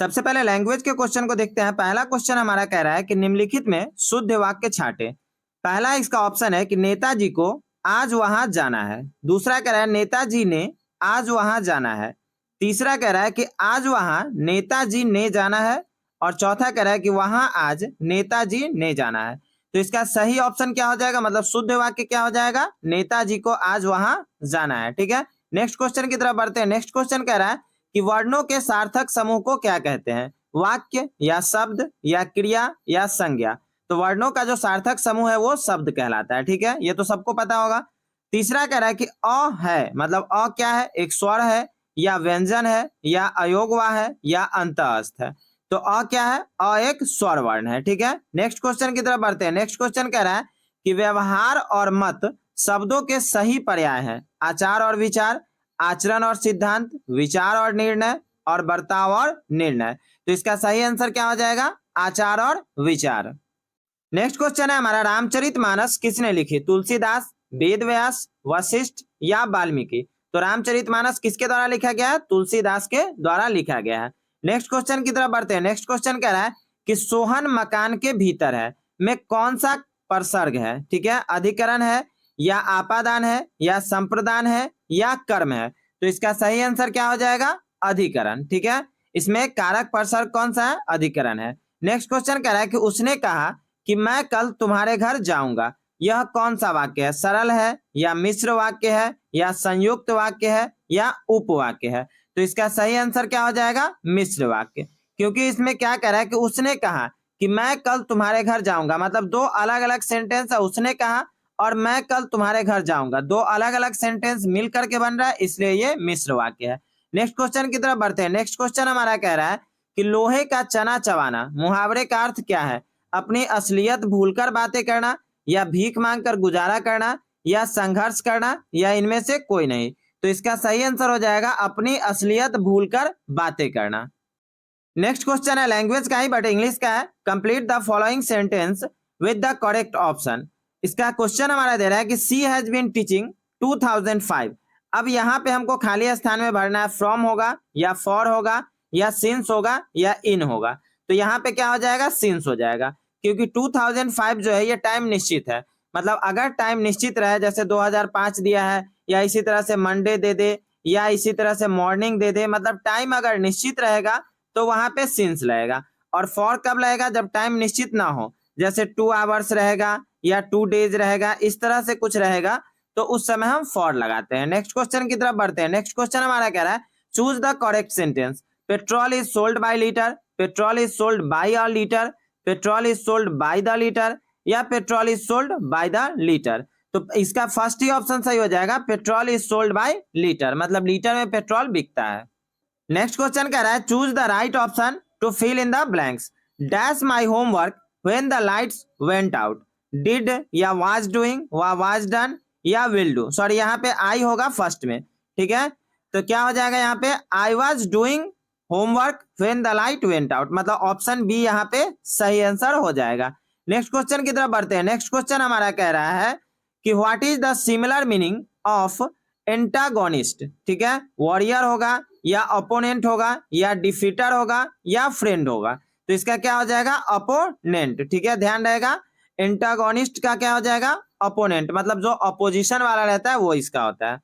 सबसे पहले लैंग्वेज के क्वेश्चन को देखते हैं। पहला क्वेश्चन हमारा कह रहा है कि निम्नलिखित में शुद्ध वाक्य छांटे। पहला इसका ऑप्शन है कि नेताजी को आज वहां जाना है। दूसरा कह रहा है नेताजी ने आज वहां जाना है। तीसरा कह रहा है कि आज वहां नेताजी ने जाना है। और चौथा कह रहा है कि वहां आज नेताजी ने जाना है। तो इसका सही ऑप्शन क्या हो जाएगा, मतलब शुद्ध वाक्य क्या हो जाएगा, नेताजी को आज वहां जाना है। ठीक है, नेक्स्ट क्वेश्चन की तरफ बढ़ते हैं। नेक्स्ट क्वेश्चन कह रहा है कि वर्णों के सार्थक समूह को क्या कहते हैं, वाक्य या शब्द या क्रिया या संज्ञा। तो वर्णों का जो सार्थक समूह है वो शब्द कहलाता है। ठीक है, ये तो सबको पता होगा। तीसरा कह रहा है कि अ है, मतलब अ क्या है, एक स्वर है या व्यंजन है या अयोगवा है या अंतःस्थ है। तो अ क्या है, अ एक स्वर वर्ण है। ठीक है, नेक्स्ट क्वेश्चन की तरफ बढ़ते हैं। नेक्स्ट क्वेश्चन कह रहा है कि व्यवहार और मत शब्दों के सही पर्याय हैं। आचार और विचार, आचरण और सिद्धांत, विचार और निर्णय, और बर्ताव और निर्णय। तो इसका सही आंसर क्या हो जाएगा, आचार और विचार। नेक्स्ट क्वेश्चन है हमारा, रामचरितमानस किसने लिखी, तुलसीदास, वेदव्यास, वशिष्ठ या वाल्मीकि। तो रामचरितमानस किसके द्वारा लिखा गया है, तुलसीदास के द्वारा लिखा गया है। नेक्स्ट क्वेश्चन की तरफ बढ़ते हैं। नेक्स्ट क्वेश्चन कह रहा है कि सोहन मकान के भीतर है में कौन सा परसर्ग है। ठीक है, अधिकरण है या आपादान है या संप्रदान है या कर्म है। तो इसका सही आंसर क्या हो जाएगा, अधिकरण। ठीक है, इसमें कारक परसर्ग कौन सा है, अधिकरण है। नेक्स्ट क्वेश्चन कह रहा है कि उसने कहा कि मैं कल तुम्हारे घर जाऊंगा। यह कौन सा वाक्य है, सरल है या मिश्र वाक्य है या संयुक्त वाक्य है या उपवाक्य है। तो इसका सही आंसर क्या हो जाएगा, मिश्र वाक्य। क्योंकि इसमें क्या कह रहा है कि उसने कहा कि मैं कल तुम्हारे घर जाऊंगा, मतलब दो अलग अलग सेंटेंस है, उसने कहा और मैं कल तुम्हारे घर जाऊंगा, दो अलग अलग सेंटेंस मिल करके बन रहा है, इसलिए ये मिश्र वाक्य है। नेक्स्ट क्वेश्चन की तरफ बढ़ते हैं। नेक्स्ट क्वेश्चन हमारा कह रहा है कि लोहे का चना चबाना मुहावरे का अर्थ क्या है, अपनी असलियत भूलकर बातें करना या भीख मांगकर गुजारा करना या संघर्ष करना या इनमें से कोई नहीं। तो इसका सही आंसर हो जाएगा अपनी असलियत भूलकर बातें करना। नेक्स्ट क्वेश्चन है लैंग्वेज का ही बट इंग्लिश का है। Complete the following sentence with the correct option. इसका क्वेश्चन हमारा दे रहा है कि सी हैज बीन टीचिंग 2005। अब यहाँ पे हमको खाली स्थान में भरना है, फ्रॉम होगा या फॉर होगा या सिंस होगा या इन होगा। तो यहाँ पे क्या हो जाएगा, सिंस हो जाएगा, क्योंकि 2005 जो है ये टाइम निश्चित है। मतलब अगर टाइम निश्चित रहे, जैसे 2005 दिया है या इसी तरह से मंडे दे दे या इसी तरह से मॉर्निंग दे दे, मतलब टाइम अगर निश्चित रहेगा तो वहां पे सिंस लगेगा। और फॉर कब लगेगा, जब टाइम निश्चित ना हो, जैसे 2 आवर्स रहेगा या 2 डेज रहेगा, इस तरह से कुछ रहेगा, तो उस समय हम फॉर लगाते हैं। नेक्स्ट क्वेश्चन की तरफ बढ़ते हैं। नेक्स्ट क्वेश्चन हमारा कह रहा है choose the correct sentence. Petrol is sold by litre, petrol is sold by a litre, petrol is sold by the litre या petrol is sold by the litre. तो इसका फर्स्ट ही ऑप्शन सही हो जाएगा, petrol is sold by litre, मतलब litre में petrol बिकता है। नेक्स्ट क्वेश्चन कह रहा है choose the right option to fill in the blanks. Dash my homework when the lights went out, did या वाज डूइंग वा वाज डन या विल डू। सॉरी, यहाँ पे आई होगा फर्स्ट में। ठीक है, तो क्या हो जाएगा यहाँ पे, I was doing homework when the light went out, मतलब ऑप्शन बी यहाँ पे सही आंसर हो जाएगा। नेक्स्ट क्वेश्चन की तरफ बढ़ते हैं। नेक्स्ट क्वेश्चन हमारा कह रहा है कि what is the similar meaning of antagonist. ठीक है, वॉरियर होगा या अपोनेंट होगा या डिफीटर होगा या फ्रेंड होगा। तो इसका क्या हो जाएगा, अपोनेंट। ठीक है, ध्यान रहेगा, एंटागोनिस्ट का क्या हो जाएगा, अपोनेंट, मतलब जो अपोजिशन वाला रहता है वो इसका होता है।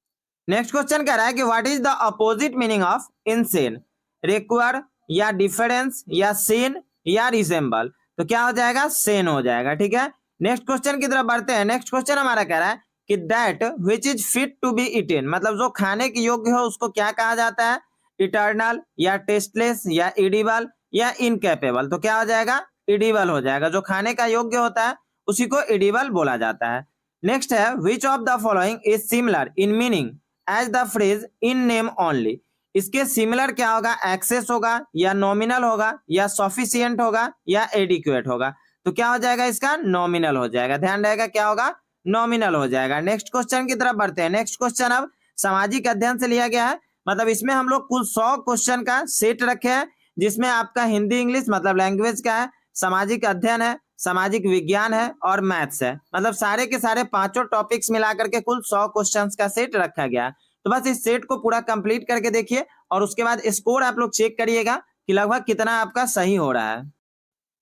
नेक्स्ट क्वेश्चन कह रहा है कि what is the opposite meaning of insane. Require या डिफरेंस या सेन या रिजेंबल। तो क्या हो जाएगा, सेन हो जाएगा। ठीक है, नेक्स्ट क्वेश्चन की तरफ बढ़ते हैं। नेक्स्ट क्वेश्चन हमारा कह रहा है कि that which is fit to be eaten, मतलब जो खाने के योग्य हो उसको क्या कहा जाता है, इटर्नल या टेस्टलेस या इडिबल या इनकेपेबल। तो क्या हो जाएगा, इडिबल हो जाएगा, जो खाने का योग्य होता है उसी को इडिबल बोला जाता है। नेक्स्ट है which of the following is similar in meaning as the phrase in name only. इसके सिमिलर क्या होगा, एक्सेस होगा या नॉमिनल होगा या सफिशिएंट होगा या एडिक्वेट होगा। तो क्या हो जाएगा, इसका नॉमिनल हो जाएगा। ध्यान रहेगा, क्या होगा, नॉमिनल हो जाएगा। नेक्स्ट क्वेश्चन की तरफ बढ़ते हैं। नेक्स्ट क्वेश्चन अब सामाजिक अध्ययन से लिया गया है, मतलब इसमें हम लोग कुल 100 क्वेश्चन का सेट रखे हैं, जिसमें आपका हिंदी इंग्लिश मतलब लैंग्वेज का है, सामाजिक अध्ययन है, सामाजिक विज्ञान है और मैथ्स है, मतलब सारे के सारे पांचों टॉपिक्स मिलाकर के कुल 100 क्वेश्चंस का सेट रखा गया है। तो बस इस सेट को पूरा कंप्लीट करके देखिए और उसके बाद स्कोर आप लोग चेक करिएगा, कि लगभग कितना आपका सही हो रहा है।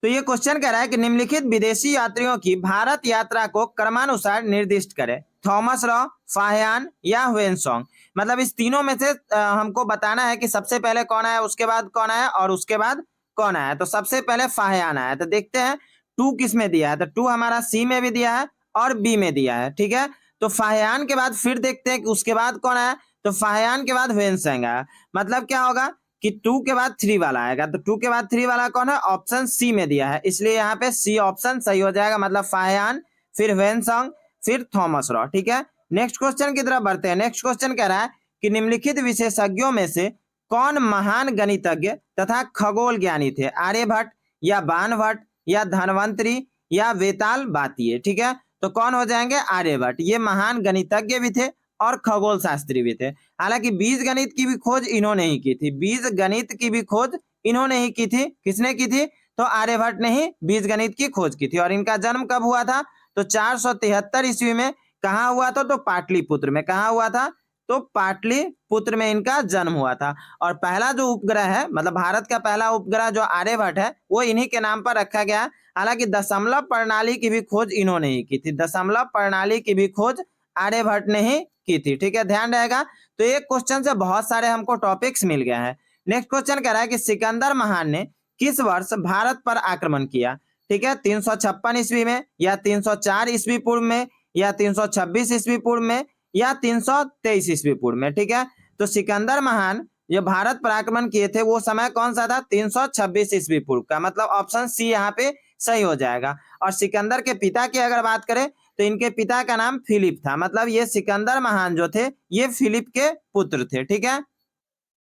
तो ये क्वेश्चन कह रहा है कि निम्नलिखित विदेशी यात्रियों की भारत यात्रा को क्रमानुसार निर्दिष्ट करें। थॉमस रॉ, फाहियान या ह्वेनसोंग। मतलब इस तीनों में से हमको बताना है कि सबसे पहले कौन आया, उसके बाद कौन आया और उसके बाद कौन आया। तो सबसे पहले फाहियान आया। तो देखते हैं टू किस में दिया है। तो टू हमारा सी में भी दिया है और बी में दिया है, ठीक है। तो फाहियान के बाद फिर देखते हैं कि उसके बाद कौन आया। तो फाहियान के बाद ह्वेनसोंग आया। मतलब क्या होगा कि टू के बाद थ्री वाला आएगा। तो टू के बाद थ्री वाला कौन है, ऑप्शन सी में दिया है, इसलिए यहाँ पे सी ऑप्शन सही हो जाएगा। मतलब फाहियान, फिर ह्वेनसोंग, फिर थॉमस रॉ, ठीक है। नेक्स्ट क्वेश्चन की तरफ बढ़ते हैं। नेक्स्ट क्वेश्चन कह रहा है कि निम्नलिखित विशेषज्ञों में से कौन महान गणितज्ञ तथा खगोल ज्ञानी थे। आर्यभट्ट या बाणभट्ट या धनवंतरी या वेताल बातीय, ठीक है। तो कौन हो जाएंगे, आर्यभट्ट। ये महान गणितज्ञ भी थे और खगोल शास्त्री भी थे। हालांकि बीज गणित की भी खोज इन्होंने ही की थी। बीज गणित की भी खोज इन्होंने ही की थी। किसने की थी, तो आर्यभट्ट ने ही बीज गणित की खोज की थी। और इनका जन्म कब हुआ था, तो 473 ईस्वी में। कहाँ हुआ था, तो पाटलिपुत्र में। कहाँ हुआ था, तो पाटलिपुत्र में इनका जन्म हुआ था। और पहला जो उपग्रह है, मतलब भारत का पहला उपग्रह जो आर्यभट्ट है, वो इन्हीं के नाम पर रखा गया। हालांकि दशमलव प्रणाली की भी खोज इन्होंने ही की थी। दशमलव प्रणाली की भी खोज आर्यभट्ट ने ही की थी, ठीक है, ध्यान रहेगा। तो एक क्वेश्चन से बहुत सारे हमको टॉपिक्स मिल गए हैं। नेक्स्ट क्वेश्चन कह रहा है कि सिकंदर महान ने किस वर्ष भारत पर आक्रमण किया। ठीक है, 356 ईस्वी में या 304 ईस्वी पूर्व में या 326 ईस्वी पूर्व में या 323 ईस्वी पूर्व में, ठीक है। तो सिकंदर महान जो भारत पर आक्रमण किए थे वो समय कौन सा था, 326 ईस्वी पूर्व का। मतलब ऑप्शन सी यहाँ पे सही हो जाएगा। और सिकंदर के पिता की अगर बात करें तो इनके पिता का नाम फिलिप था। मतलब ये सिकंदर महान जो थे ये फिलिप के पुत्र थे, ठीक है।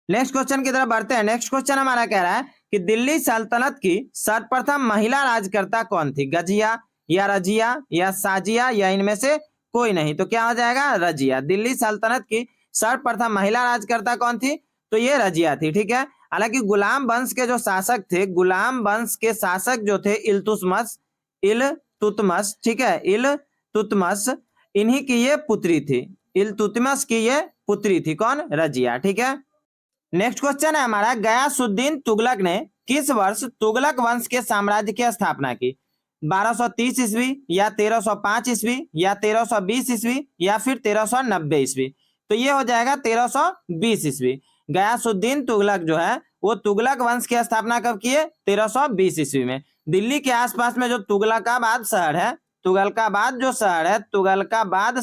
नेक्स्ट क्वेश्चन की तरफ बढ़ते हैं। नेक्स्ट क्वेश्चन हमारा कह रहा है कि दिल्ली सल्तनत की सर्वप्रथम महिला राजकर्ता कौन थी। गजिया या रजिया या साजिया या इनमें से कोई नहीं। तो क्या हो जाएगा, रजिया। दिल्ली सल्तनत की सर्वप्रथम महिला राजकर्ता कौन थी, तो ये रजिया थी, ठीक है। हालांकि गुलाम वंश के जो शासक थे, गुलाम वंश के शासक जो थे इलतुतमस, ठीक है, इलतुतमस, इन्हीं की ये पुत्री थी। इलतुतमस की ये पुत्री थी, कौन, रजिया, ठीक है। नेक्स्ट क्वेश्चन है हमारा, गयासुद्दीन तुगलक ने किस वर्ष तुगलक वंश के साम्राज्य की स्थापना की। 1230 ईस्वी या 1305 ईस्वी या 1320 ईस्वी या फिर 1390 ईस्वी। तो ये हो जाएगा 1320 ईस्वी। गयासुद्दीन तुगलक जो है वो तुगलक वंश की स्थापना कब की है, 1320 ईस्वी में। दिल्ली के आसपास में जो तुगलकाबाद शहर है, तुगलकाबाद जो शहर है, तुगलकाबाद,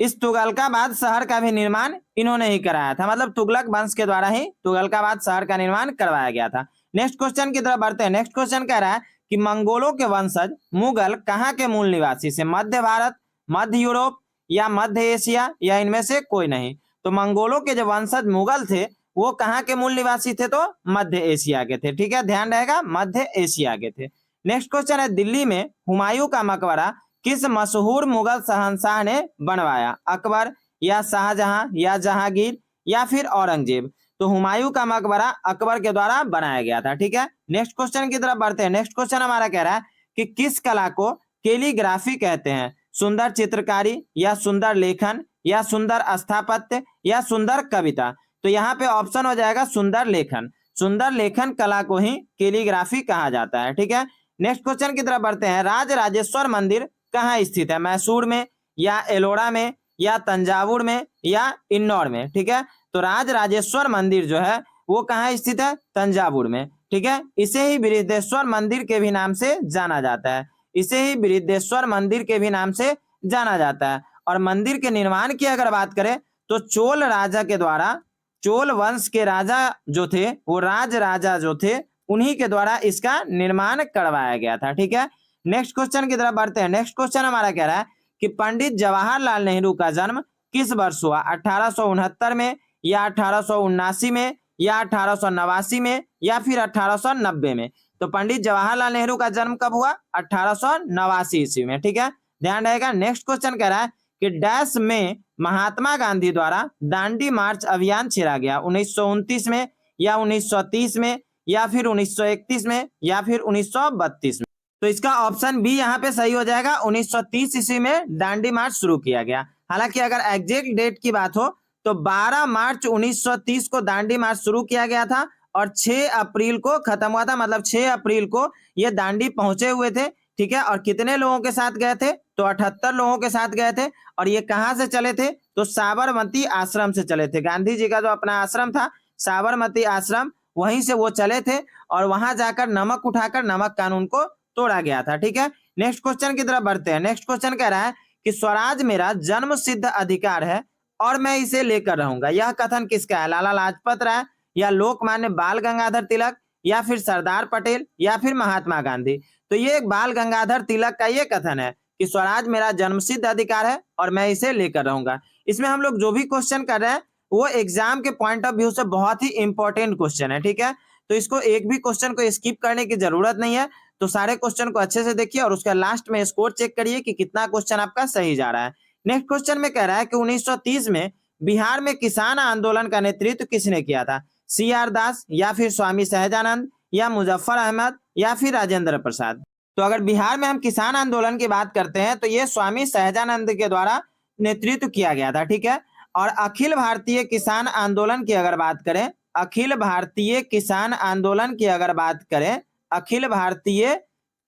इस तुगलकाबाद शहर का भी निर्माण इन्होंने ही कराया था। मतलब तुगलक वंश के द्वारा ही तुगलकाबाद शहर का निर्माण करवाया गया था। नेक्स्ट क्वेश्चन की तरफ बढ़ते हैं। नेक्स्ट क्वेश्चन कह रहा है कि मंगोलों के वंशज मुगल कहाँ के मूल निवासी से। मध्य भारत, मध्य यूरोप या मध्य एशिया या इनमें से कोई नहीं। तो मंगोलों के जो वंशज मुगल थे वो कहाँ के मूल निवासी थे, तो मध्य एशिया के थे, ठीक है, ध्यान रहेगा, मध्य एशिया के थे। नेक्स्ट क्वेश्चन है, दिल्ली में हुमायूं का मकबरा किस मशहूर मुगल शहंशाह ने बनवाया। अकबर या शाहजहां या जहांगीर या फिर औरंगजेब। तो हुमायूं का मकबरा अकबर के द्वारा बनाया गया था, ठीक है। नेक्स्ट क्वेश्चन की तरफ बढ़ते हैं। नेक्स्ट क्वेश्चन हमारा कह रहा है कि किस कला को कैलीग्राफी कहते हैं। सुंदर चित्रकारी या सुंदर लेखन या सुंदर स्थापत्य या सुंदर कविता। तो यहाँ पे ऑप्शन हो जाएगा सुंदर लेखन। सुंदर लेखन कला को ही कैलीग्राफी कहा जाता है, ठीक है। नेक्स्ट क्वेश्चन की तरफ बढ़ते हैं। राज राजेश्वर मंदिर कहाँ स्थित है। मैसूर में या एलोरा में या तंजावुर में या इन्नौर में, ठीक है। तो राज राजेश्वर मंदिर जो है वो कहाँ स्थित है, तंजावुर में, ठीक है। इसे ही बृहदेश्वर मंदिर के भी नाम से जाना जाता है। इसे ही बृहदेश्वर मंदिर के भी नाम से जाना जाता है। और मंदिर के निर्माण की अगर बात करें तो चोल राजा के द्वारा, चोल वंश के राजा जो थे वो राज राजा जो थे उन्हीं के द्वारा इसका निर्माण करवाया गया था, ठीक है। नेक्स्ट क्वेश्चन की तरफ बढ़ते हैं। नेक्स्ट क्वेश्चन हमारा कह रहा है कि पंडित जवाहरलाल नेहरू का जन्म किस वर्ष हुआ। 1869 में या 1879 में या 1889 में या फिर 1890 में। तो पंडित जवाहरलाल नेहरू का जन्म कब हुआ, 1889 ईस्वी में, ठीक है, ध्यान रहेगा। नेक्स्ट क्वेश्चन कह रहा है कि डैश में महात्मा गांधी द्वारा दांडी मार्च अभियान छेड़ा गया। 1929 में या 1930 में या फिर 1931 में या फिर 1932 में। तो इसका ऑप्शन बी यहाँ पे सही हो जाएगा। 1930 ईस्वी में दांडी मार्च शुरू किया गया। हालांकि अगर एग्जैक्ट डेट की बात हो तो 12 मार्च 1930 को दांडी मार्च शुरू किया गया था और 6 अप्रैल को खत्म हुआ था, मतलब 6 अप्रैल को ये दांडी पहुंचे हुए थे। ठीक है, और कितने लोगों के साथ गए थे? तो 78 लोगों के साथ गए थे। और ये कहां से चले थे? तो साबरमती आश्रम से चले थे। गांधी जी का जो अपना आश्रम था साबरमती आश्रम, वहीं से वो चले थे और वहां जाकर नमक उठाकर नमक कानून को तोड़ा गया था। ठीक है, नेक्स्ट क्वेश्चन की तरफ बढ़ते हैं। नेक्स्ट क्वेश्चन कह रहा है कि स्वराज मेरा जन्म सिद्ध अधिकार है और मैं इसे लेकर रहूंगा। यह कथन किसका है? लाला लाजपत राय, या लोकमान्य बाल गंगाधर तिलक, या फिर सरदार पटेल, या फिर महात्मा गांधी? तो ये बाल गंगाधर तिलक का ये कथन है कि स्वराज मेरा जन्मसिद्ध अधिकार है और मैं इसे लेकर रहूंगा। इसमें हम लोग जो भी क्वेश्चन कर रहे हैं वो एग्जाम के पॉइंट ऑफ व्यू से बहुत ही इंपॉर्टेंट क्वेश्चन है। ठीक है, तो इसको एक भी क्वेश्चन को स्किप करने की जरूरत नहीं है। तो सारे क्वेश्चन को अच्छे से देखिए और उसका लास्ट में स्कोर चेक करिए कि कितना क्वेश्चन आपका सही जा रहा है। नेक्स्ट क्वेश्चन में कह रहा है कि 1930 में बिहार में किसान आंदोलन का नेतृत्व किसने किया था? CR दास, या फिर स्वामी सहजानंद, या मुजफ्फर अहमद, या फिर राजेंद्र प्रसाद? तो अगर बिहार में हम किसान आंदोलन की बात करते हैं तो ये स्वामी सहजानंद के द्वारा नेतृत्व किया गया था। ठीक है, और अखिल भारतीय किसान आंदोलन की अगर बात करें, अखिल भारतीय किसान आंदोलन की अगर बात करें, अखिल भारतीय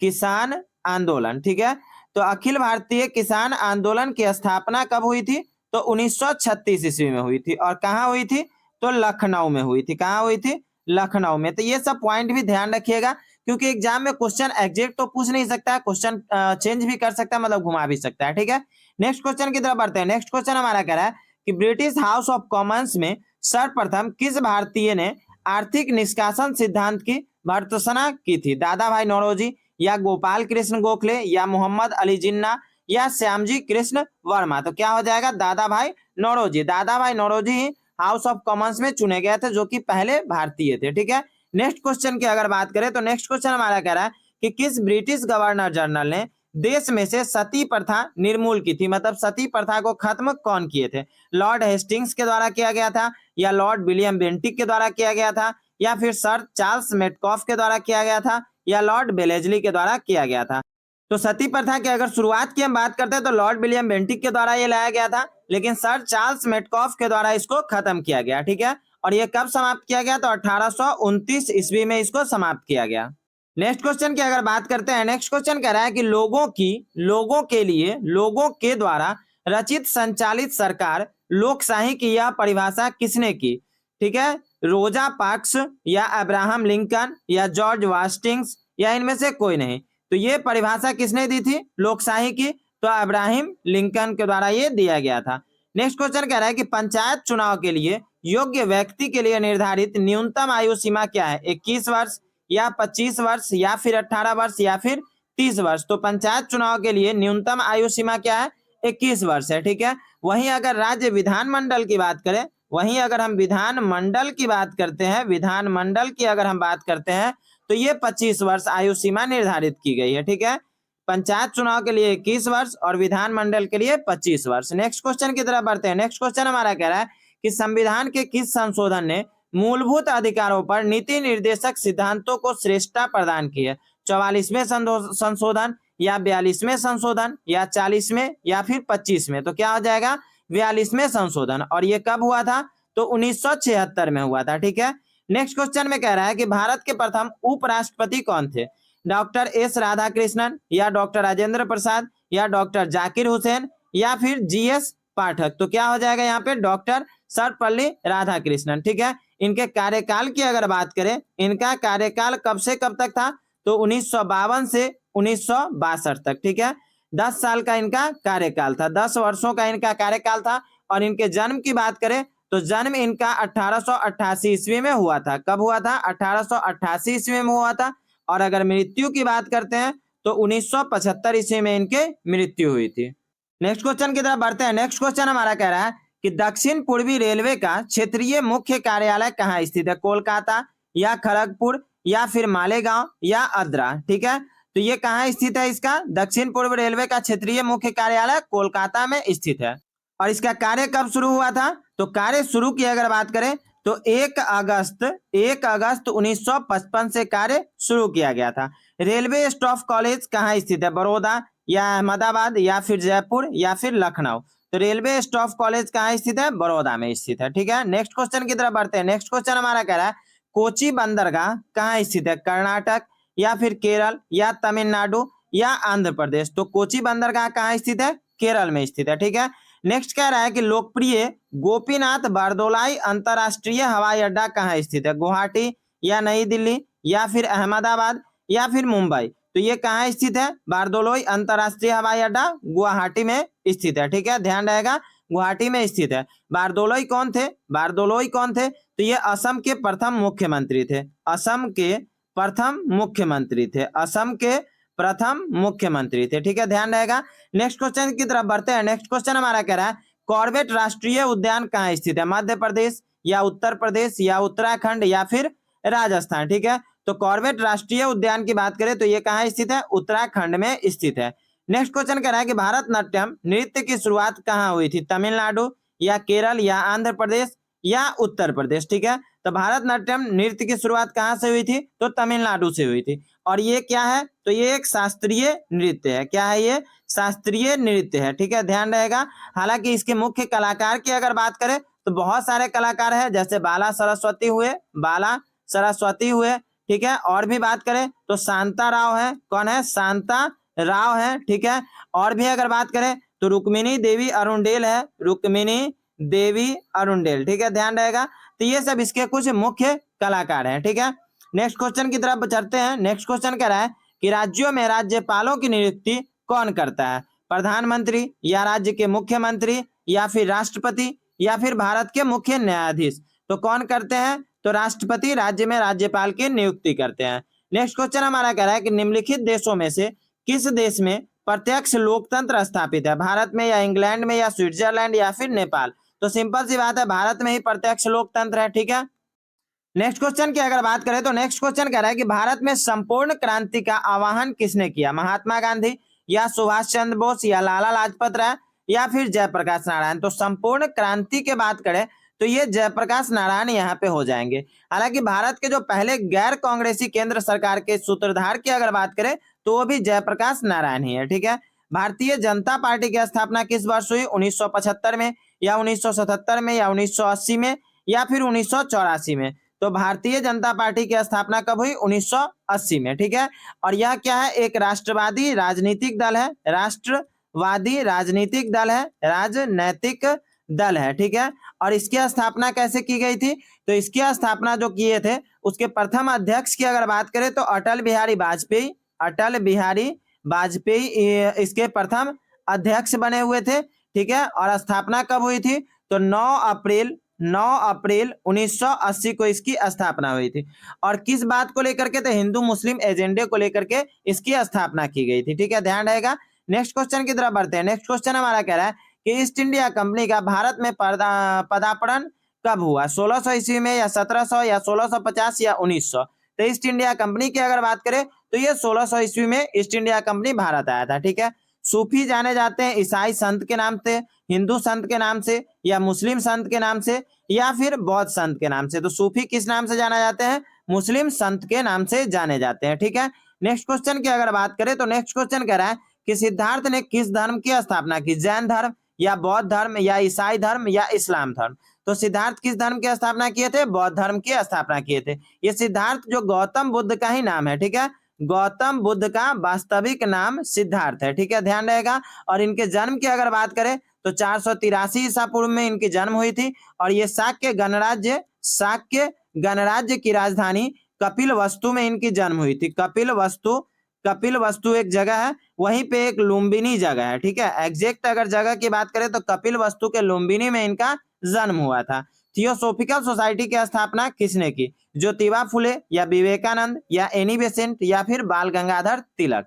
किसान आंदोलन, ठीक है, तो अखिल भारतीय किसान आंदोलन की स्थापना कब हुई थी? तो 1936 ईस्वी में हुई थी। और कहाँ हुई थी? तो लखनऊ में हुई थी। कहाँ हुई थी? लखनऊ में। तो ये सब पॉइंट भी ध्यान रखिएगा क्योंकि एग्जाम में क्वेश्चन एग्जैक्ट तो पूछ नहीं सकता है, क्वेश्चन चेंज भी कर सकता है, मतलब घुमा भी सकता है। ठीक है, नेक्स्ट क्वेश्चन की तरफ बढ़ते हैं। नेक्स्ट क्वेश्चन हमारा कह रहा है कि ब्रिटिश हाउस ऑफ कॉमन्स में सर्वप्रथम किस भारतीय ने आर्थिक निष्कासन सिद्धांत की भर्त्सना की थी? दादा भाई नौरोजी, या गोपाल कृष्ण गोखले, या मोहम्मद अली जिन्ना, या श्यामजी कृष्ण वर्मा? तो क्या हो जाएगा? दादा भाई नौरोजी। दादा भाई नौरोजी ही हाउस ऑफ कॉमन्स में चुने गए थे जो कि पहले भारतीय थे। ठीक है, नेक्स्ट क्वेश्चन की अगर बात करें तो नेक्स्ट क्वेश्चन हमारा कह रहा है कि किस ब्रिटिश गवर्नर जनरल ने देश में से सती प्रथा निर्मूल की थी? मतलब सती प्रथा को खत्म कौन किए थे? लॉर्ड हेस्टिंग्स के द्वारा किया गया था, या लॉर्ड विलियम बेंटिक के द्वारा किया गया था, या फिर सर चार्ल्स मेटकॉफ के द्वारा किया गया था, या लॉर्ड बेलेजली के द्वारा किया गया था? तो सती प्रथा की अगर शुरुआत की हम बात करते हैं तो लॉर्ड विलियम बेंटिक के द्वारा ये लाया गया था, लेकिन सर चार्ल्स मेटकॉफ के द्वारा इसको खत्म किया गया। ठीक है, और ये कब समाप्त किया गया? तो 1829 ईस्वी में इसको समाप्त किया गया। नेक्स्ट क्वेश्चन की अगर बात करते हैं, नेक्स्ट क्वेश्चन कह रहा है कि लोगों के लिए लोगों के द्वारा रचित संचालित सरकार लोकशाही की यह परिभाषा किसने की? ठीक है, रोजा पार्क्स, या अब्राहम लिंकन, या जॉर्ज वास्टिंग्स, या इनमें से कोई नहीं? तो ये परिभाषा किसने दी थी लोकशाही की? तो अब्राहम लिंकन के द्वारा ये दिया गया था। नेक्स्ट क्वेश्चन कह रहा है कि पंचायत चुनाव के लिए योग्य व्यक्ति के लिए निर्धारित न्यूनतम आयु सीमा क्या है? 21 वर्ष, या 25 वर्ष, या फिर 18 वर्ष, या फिर 30 वर्ष? तो पंचायत चुनाव के लिए न्यूनतम आयु सीमा क्या है? 21 वर्ष है। ठीक है, वहीं अगर राज्य विधानमंडल की बात करें, वहीं अगर हम विधानमंडल की बात करते हैं, विधानमंडल की अगर हम बात करते हैं तो ये 25 वर्ष आयु सीमा निर्धारित की गई है। ठीक है, पंचायत चुनाव के लिए 21 वर्ष और विधानमंडल के लिए 25 वर्ष। नेक्स्ट क्वेश्चन की तरफ बढ़ते हैं। नेक्स्ट क्वेश्चन हमारा कह रहा है कि संविधान के किस संशोधन ने मूलभूत अधिकारों पर नीति निर्देशक सिद्धांतों को श्रेष्ठता प्रदान की है? 44वें संशोधन, या 42वें संशोधन, या 40वें, या फिर 25वें? तो क्या हो जाएगा? 42वें संशोधन। और ये कब हुआ था? तो 1976 में हुआ था। ठीक है, नेक्स्ट क्वेश्चन में कह रहा है कि भारत के प्रथम उपराष्ट्रपति कौन थे? डॉक्टर एस राधाकृष्णन, या डॉक्टर राजेंद्र प्रसाद, या डॉक्टर जाकिर हुसैन, या फिर GS पाठक? तो क्या हो जाएगा यहाँ पे? डॉक्टर सर्वपल्ली राधाकृष्णन। ठीक है, इनके कार्यकाल की अगर बात करें, इनका कार्यकाल कब से कब तक था? तो 1952 से 1962 तक। ठीक है, 10 साल का इनका कार्यकाल था, 10 वर्षों का इनका कार्यकाल था। और इनके जन्म की बात करें तो जन्म इनका 1888 ईस्वी में हुआ था। कब हुआ था? 1888 ईस्वी में हुआ था। और अगर मृत्यु की बात करते हैं तो 1975 ईस्वी में इनके मृत्यु हुई थी। नेक्स्ट क्वेश्चन की तरफ बढ़ते हैं। नेक्स्ट क्वेश्चन हमारा कह रहा है कि दक्षिण पूर्वी रेलवे का क्षेत्रीय मुख्य कार्यालय कहाँ स्थित है? कोलकाता, या खड़गपुर, या फिर मालेगांव, या आद्रा? ठीक है, तो ये कहाँ स्थित है? इसका दक्षिण पूर्व रेलवे का क्षेत्रीय मुख्य कार्यालय कोलकाता में स्थित है। और इसका कार्य कब शुरू हुआ था? तो कार्य शुरू की अगर बात करें तो 1 अगस्त 1955 से कार्य शुरू किया गया था। रेलवे स्टाफ कॉलेज कहाँ स्थित है? बड़ौदा, या अहमदाबाद, या फिर जयपुर, या फिर लखनऊ? तो रेलवे स्टाफ कॉलेज कहाँ स्थित है? बड़ौदा में स्थित है। ठीक है, नेक्स्ट क्वेश्चन की तरफ बढ़ते हैं। नेक्स्ट क्वेश्चन हमारा कह रहा है कोची बंदरगाह कहाँ स्थित है? कर्नाटक या फिर केरल या तमिलनाडु या आंध्र प्रदेश? तो कोची बंदरगाह कहाँ स्थित है? केरल में स्थित है। ठीक है। नेक्स्ट कह रहा है कि लोकप्रिय गोपीनाथ बरदोलाई अंतरराष्ट्रीय हवाई अड्डा कहाँ स्थित है? गुवाहाटी या नई दिल्ली या फिर अहमदाबाद या फिर मुंबई? तो ये कहाँ स्थित है? बारदोलोई अंतरराष्ट्रीय हवाई अड्डा गुवाहाटी में स्थित है। ठीक है, ध्यान रहेगा, गुवाहाटी में स्थित है। बारदोलोई कौन थे? बारदोलोई कौन थे? तो ये असम के प्रथम मुख्यमंत्री थे। असम के प्रथम मुख्यमंत्री थे। असम के प्रथम मुख्यमंत्री थे। ठीक है, ध्यान रहेगा। नेक्स्ट क्वेश्चन की तरफ बढ़ते हैं। नेक्स्ट क्वेश्चन हमारा कह रहा है कॉर्बेट राष्ट्रीय उद्यान कहाँ स्थित है? मध्य प्रदेश या उत्तर प्रदेश या उत्तराखंड या फिर राजस्थान? ठीक है, तो कॉर्बेट राष्ट्रीय उद्यान की बात करें तो ये कहाँ स्थित है? उत्तराखंड में स्थित है। नेक्स्ट क्वेश्चन कह रहा है कि भारतनाट्यम नृत्य की शुरुआत कहाँ हुई थी? तमिलनाडु या केरल या आंध्र प्रदेश या उत्तर प्रदेश? ठीक है, तो भारतनाट्यम नृत्य की शुरुआत कहाँ से हुई थी? तो तमिलनाडु से हुई थी। और ये क्या है? तो ये एक शास्त्रीय नृत्य है। क्या है ये? शास्त्रीय नृत्य है। ठीक है, ध्यान रहेगा। हालांकि इसके मुख्य कलाकार की अगर बात करें तो बहुत सारे कलाकार हैं, जैसे बाला सरस्वती हुए, बाला सरस्वती हुए। ठीक है, और भी बात करें तो शांता राव है। कौन है? शांता राव है। ठीक है, और भी अगर बात करें तो रुक्मिणी देवी अरुणडेल है। रुक्मिणी देवी अरुणडेल। ठीक है, ध्यान रहेगा। तो ये सब इसके कुछ मुख्य कलाकार हैं। ठीक है, नेक्स्ट क्वेश्चन की तरफ चलते हैं। नेक्स्ट क्वेश्चन कह रहा है कि राज्यों में राज्यपालों की नियुक्ति कौन करता है? प्रधानमंत्री या राज्य के मुख्यमंत्री या फिर राष्ट्रपति या फिर भारत के मुख्य न्यायाधीश? तो कौन करते हैं? तो राष्ट्रपति राज्य में राज्यपाल की नियुक्ति करते हैं। नेक्स्ट क्वेश्चन हमारा कह रहा है कि निम्नलिखित देशों में से किस देश में प्रत्यक्ष लोकतंत्र स्थापित है? भारत में या इंग्लैंड में या स्विट्जरलैंड या फिर नेपाल? तो सिंपल सी बात है, भारत में ही प्रत्यक्ष लोकतंत्र है। ठीक है, नेक्स्ट क्वेश्चन की अगर बात करें तो नेक्स्ट क्वेश्चन कह रहा है कि भारत में संपूर्ण क्रांति का आह्वान किसने किया? महात्मा गांधी या सुभाष चंद्र बोस या लाला लाजपत राय या फिर जयप्रकाश नारायण? तो संपूर्ण क्रांति की बात करें तो ये जयप्रकाश नारायण यहाँ पे हो जाएंगे। हालांकि भारत के जो पहले गैर कांग्रेसी केंद्र सरकार के सूत्रधार की अगर बात करें तो वो भी जयप्रकाश नारायण ही है। ठीक है, भारतीय जनता पार्टी की स्थापना किस वर्ष हुई? 1975 में या 1977 में या 1980 में या फिर 1984 में? तो भारतीय जनता पार्टी की स्थापना कब हुई? 1980 में। ठीक है, और यह क्या है? एक राष्ट्रवादी राजनीतिक दल है। राष्ट्रवादी राजनीतिक दल है, राजनैतिक दल है। ठीक है, और इसकी स्थापना कैसे की गई थी? तो इसकी स्थापना जो किए थे उसके प्रथम अध्यक्ष की अगर बात करें तो अटल बिहारी वाजपेयी, अटल बिहारी वाजपेयी इसके प्रथम अध्यक्ष बने हुए थे। ठीक है, और स्थापना कब हुई थी? तो 9 अप्रैल 1980 को इसकी स्थापना हुई थी। और किस बात को लेकर के? तो हिंदू मुस्लिम एजेंडे को लेकर के इसकी स्थापना की गई थी। ठीक है, ध्यान रहेगा। नेक्स्ट क्वेश्चन की तरफ बढ़ते हैं। नेक्स्ट क्वेश्चन हमारा कह रहा है कि ईस्ट इंडिया कंपनी का भारत में पदार्पण कब हुआ? 1600 ईस्वी में या 1700 या 1650 या 1900? तो ईस्ट इंडिया कंपनी की अगर बात करें तो ये 1600 ईस्वी में ईस्ट इंडिया कंपनी भारत आया था। ठीक है, सूफी जाने जाते हैं ईसाई संत के नाम से, हिंदू संत के नाम से या मुस्लिम संत के नाम से या फिर बौद्ध संत के नाम से? तो सूफी किस नाम से जाना जाते हैं? मुस्लिम संत के नाम से जाने जाते हैं। ठीक है, नेक्स्ट क्वेश्चन की अगर बात करें तो नेक्स्ट क्वेश्चन कह रहा है कि सिद्धार्थ ने किस धर्म की स्थापना की? जैन धर्म या बौद्ध धर्म या ईसाई धर्म या इस्लाम धर्म? तो सिद्धार्थ किस धर्म की स्थापना किए थे? बौद्ध धर्म की स्थापना किए थे। ये सिद्धार्थ जो गौतम बुद्ध का ही नाम है। ठीक है, गौतम बुद्ध का वास्तविक नाम सिद्धार्थ है। ठीक है, ध्यान रहेगा। और इनके जन्म की अगर बात करें तो 483 ईसा पूर्व में इनकी जन्म हुई थी। और ये शाक्य गणराज्य की राजधानी कपिलवस्तु में इनकी जन्म हुई थी। कपिलवस्तु एक जगह है, वहीं पे एक लुम्बिनी जगह है। ठीक है, एग्जैक्ट अगर जगह की बात करें तो कपिलवस्तु के लुम्बिनी में इनका जन्म हुआ था। थियोसॉफिकल सोसाइटी की स्थापना किसने की? ज्योतिबा फुले या विवेकानंद या एनी बेसेंट या फिर बाल गंगाधर तिलक?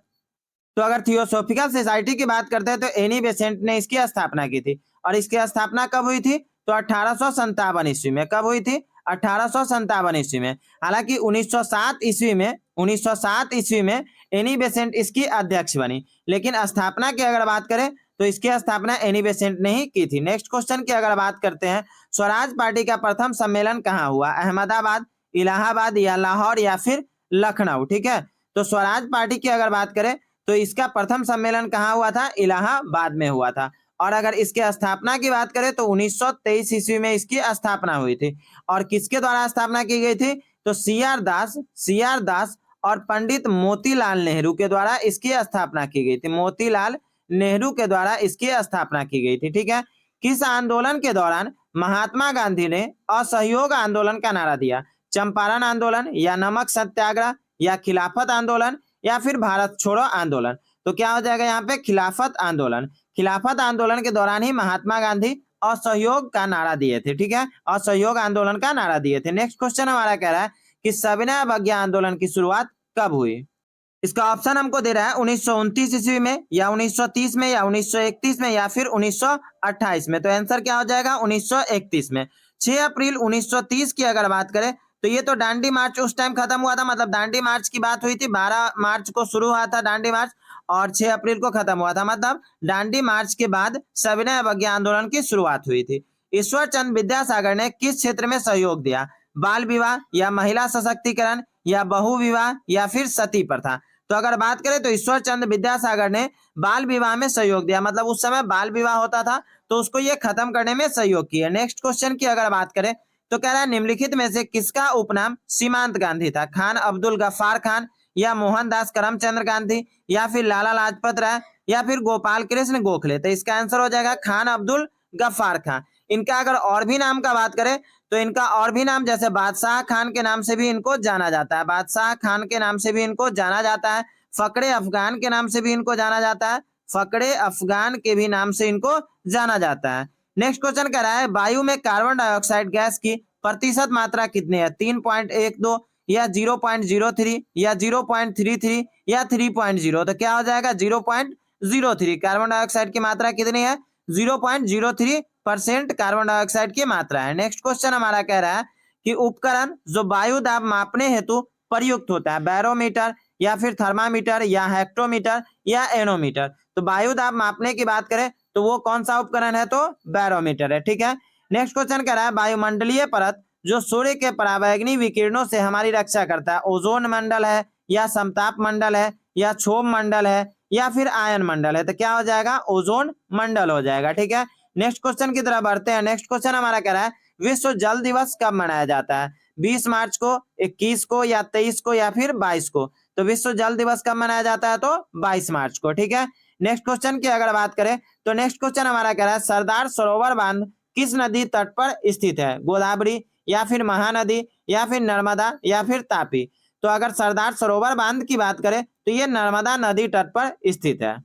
तो अगर थियोसॉफिकल सोसाइटी की बात करते हैं तो एनी बेसेंट ने इसकी स्थापना की थी। और इसकी स्थापना कब हुई थी? तो 1857 ईस्वी में। कब हुई थी? 1857 ईस्वी में। हालांकि 1907 ईस्वी में एनी बेसेंट इसकी अध्यक्ष बनी, लेकिन स्थापना की अगर बात करें तो इसकी स्थापना एनी बेसेंट ने ही की थी। नेक्स्ट क्वेश्चन की अगर बात करते हैं, स्वराज पार्टी का प्रथम सम्मेलन कहाँ हुआ? अहमदाबाद, इलाहाबाद या लाहौर या फिर लखनऊ? ठीक है, तो स्वराज पार्टी की अगर बात करें तो इसका प्रथम सम्मेलन कहाँ हुआ था? इलाहाबाद में हुआ था। और अगर इसके स्थापना की बात करें तो 1923 ईस्वी में इसकी स्थापना हुई थी। और किसके द्वारा स्थापना की गई थी? तो सी आर दास और पंडित मोतीलाल नेहरू के द्वारा इसकी स्थापना की गई थी। मोतीलाल नेहरू के द्वारा इसकी स्थापना की गई थी। ठीक है, किस आंदोलन के दौरान महात्मा गांधी ने असहयोग आंदोलन का नारा दिया? चंपारण आंदोलन, या नमक सत्याग्रह, या खिलाफत आंदोलन, या फिर भारत छोड़ो आंदोलन? तो क्या हो जाएगा यहाँ पे? खिलाफत आंदोलन। खिलाफत आंदोलन के दौरान ही महात्मा गांधी असहयोग का नारा दिए थे। ठीक है, असहयोग आंदोलन का नारा दिए थे। नेक्स्ट क्वेश्चन हमारा कह रहा है कि सविनय अवज्ञा आंदोलन की शुरुआत कब हुई? इसका ऑप्शन हमको दे रहा है 1929 ईस्वी में, या 1930 में, या 1931 में, या फिर 1928 में। तो आंसर क्या हो जाएगा? 1931 में। 6 अप्रैल 1930 की अगर बात करें तो ये तो दांडी मार्च उस टाइम खत्म हुआ था, मतलब दांडी मार्च की बात हुई थी। 12 मार्च को शुरू हुआ था दांडी मार्च और 6 अप्रैल को खत्म हुआ था, मतलब दांडी मार्च के बाद सविनय अवज्ञा आंदोलन की शुरुआत हुई थी। ईश्वर चंद्र विद्यासागर ने किस क्षेत्र में सहयोग दिया? बाल विवाह, या महिला सशक्तिकरण, या बहु विवाह, या फिर सती प्रथा? तो अगर बात करें तो ईश्वर चंद्र विद्यासागर ने बाल विवाह में सहयोग दिया, मतलब उस समय बाल विवाह होता था तो उसको ये खत्म करने में सहयोग किया। नेक्स्ट क्वेश्चन की अगर बात करें तो कह रहा है निम्नलिखित में से किसका उपनाम सीमांत गांधी था? खान अब्दुल गफ्फार खान, या मोहनदास करमचंद गांधी, या फिर लाला लाजपत राय, या फिर गोपाल कृष्ण गोखले? तो इसका आंसर हो जाएगा खान अब्दुल गफ्फार खान। इनका अगर और भी नाम का बात करें तो इनका और भी नाम, जैसे बादशाह खान के नाम से भी इनको जाना जाता है, बादशाह खान के नाम से भी इनको जाना जाता है, फकरे अफगान के नाम से भी इनको जाना जाता है, फकरे अफगान के भी नाम से इनको जाना जाता है। नेक्स्ट क्वेश्चन कह रहा है वायु में कार्बन डाइऑक्साइड गैस की प्रतिशत मात्रा कितनी है? 3.12, या 0.03, या 0.33, या 3.0? तो क्या हो जाएगा? 0.03। कार्बन डाइऑक्साइड की मात्रा कितनी है? 0.03% कार्बन डाइऑक्साइड की मात्रा है। नेक्स्ट क्वेश्चन हमारा कह रहा है कि उपकरण जो वायु दाब मापने हेतु प्रयुक्त होता है, बैरोमीटर, या फिर थर्मामीटर, या हेक्टोमीटर, या एनोमीटर? तो वायु दाब मापने की बात करें तो वो कौन सा उपकरण है? तो बैरोमीटर है। ठीक है, नेक्स्ट क्वेश्चन कह रहा है वायुमंडलीय परत जो सूर्य के पराबैंगनी विकिरणों से हमारी रक्षा करता है, ओजोन मंडल है, या समताप मंडल है, या क्षोभ मंडल है, या फिर आयन मंडल है? तो क्या हो जाएगा? ओजोन मंडल हो जाएगा। ठीक है, नेक्स्ट क्वेश्चन की तरफ बढ़ते हैं। नेक्स्ट क्वेश्चन हमारा कह रहा है विश्व जल दिवस कब मनाया जाता है? 20 मार्च को, 21 को, या 23 को, या फिर 22 को? तो विश्व जल दिवस कब मनाया जाता है? तो 22 मार्च को। ठीक है, नेक्स्ट क्वेश्चन की अगर बात करें तो नेक्स्ट क्वेश्चन हमारा कह रहा है सरदार सरोवर बांध किस नदी तट पर स्थित है? गोदावरी, या फिर महानदी, या फिर नर्मदा, या फिर तापी? तो अगर सरदार सरोवर बांध की बात करें तो ये नर्मदा नदी तट पर स्थित है।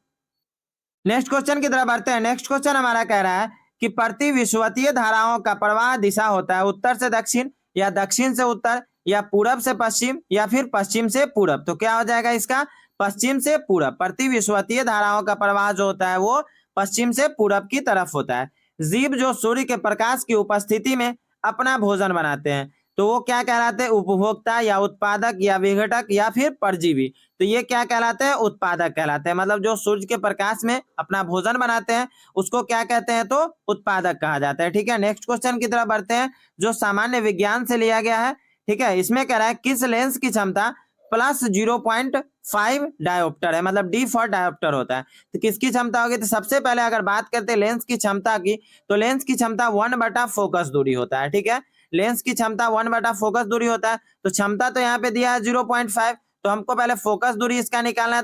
नेक्स्ट क्वेश्चन की तरफ बढ़ते हैं। नेक्स्ट क्वेश्चन हमारा कह रहा है कि प्रति विषुवतीय धाराओं का प्रवाह दिशा होता है उत्तर से दक्षिण, या दक्षिण से उत्तर, या पूरब से पश्चिम, या फिर पश्चिम से पूरब? तो क्या हो जाएगा इसका? पश्चिम से पूरब। प्रति विषुवतीय धाराओं का प्रवाह जो होता है वो पश्चिम से पूरब की तरफ होता है। जीव जो सूर्य के प्रकाश की उपस्थिति में अपना भोजन बनाते हैं तो वो क्या कहलाते हैं? उपभोक्ता, या उत्पादक, या विघटक, या फिर परजीवी? तो ये क्या कहलाते हैं? उत्पादक कहलाते हैं। मतलब जो सूर्य के प्रकाश में अपना भोजन बनाते हैं उसको क्या कहते हैं? तो उत्पादक कहा जाता है। ठीक है, नेक्स्ट क्वेश्चन की तरफ बढ़ते हैं जो सामान्य विज्ञान से लिया गया है। ठीक है, इसमें कह रहा है किस लेंस की क्षमता +0.5 डायोप्टर है? मतलब डी फॉर डायोप्टर होता है। तो किसकी क्षमता होगी? तो सबसे पहले अगर बात करते हैं लेंस की क्षमता की तो लेंस की क्षमता 1/, फोकस दूरी होता है। ठीक है, लेंस की क्षमता 1/, फोकस दूरी होता है। तो क्षमता तो यहाँ पे दिया है 0.5, तो हमको पहले फोकस दूरी इसका निकालना है।